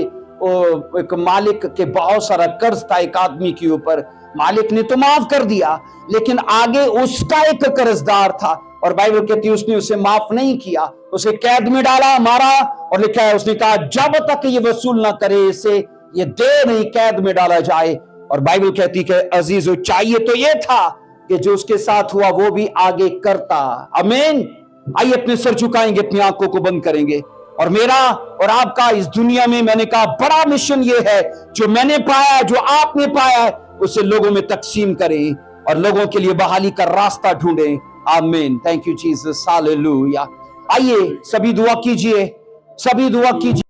एक मालिक के बहुत सारा कर्ज था एक आदमी के ऊपर, मालिक ने तो माफ कर दिया, लेकिन आगे उसका एक कर्जदार था और बाइबल कहती है उसने उसे माफ नहीं किया, उसे कैद में डाला, मारा, और लिखा है उसने कहा जब तक ये वसूल ना करे इसे ये दे नहीं कैद में डाला जाए। और बाइबल कहती है अजीजों चाहिए तो ये था कि जो उसके साथ हुआ वो भी आगे करता। आमीन। आइए अपने सर झुकाएंगे, अपनी आंखों को बंद करेंगे। और मेरा और आपका इस दुनिया में मैंने कहा बड़ा मिशन ये है, जो मैंने पाया, जो आपने पाया, उसे लोगों में तकसीम करें और लोगों के लिए बहाली का रास्ता ढूंढें। आमीन। Thank you Jesus, hallelujah. आइए सभी दुआ कीजिए, सभी दुआ कीजिए।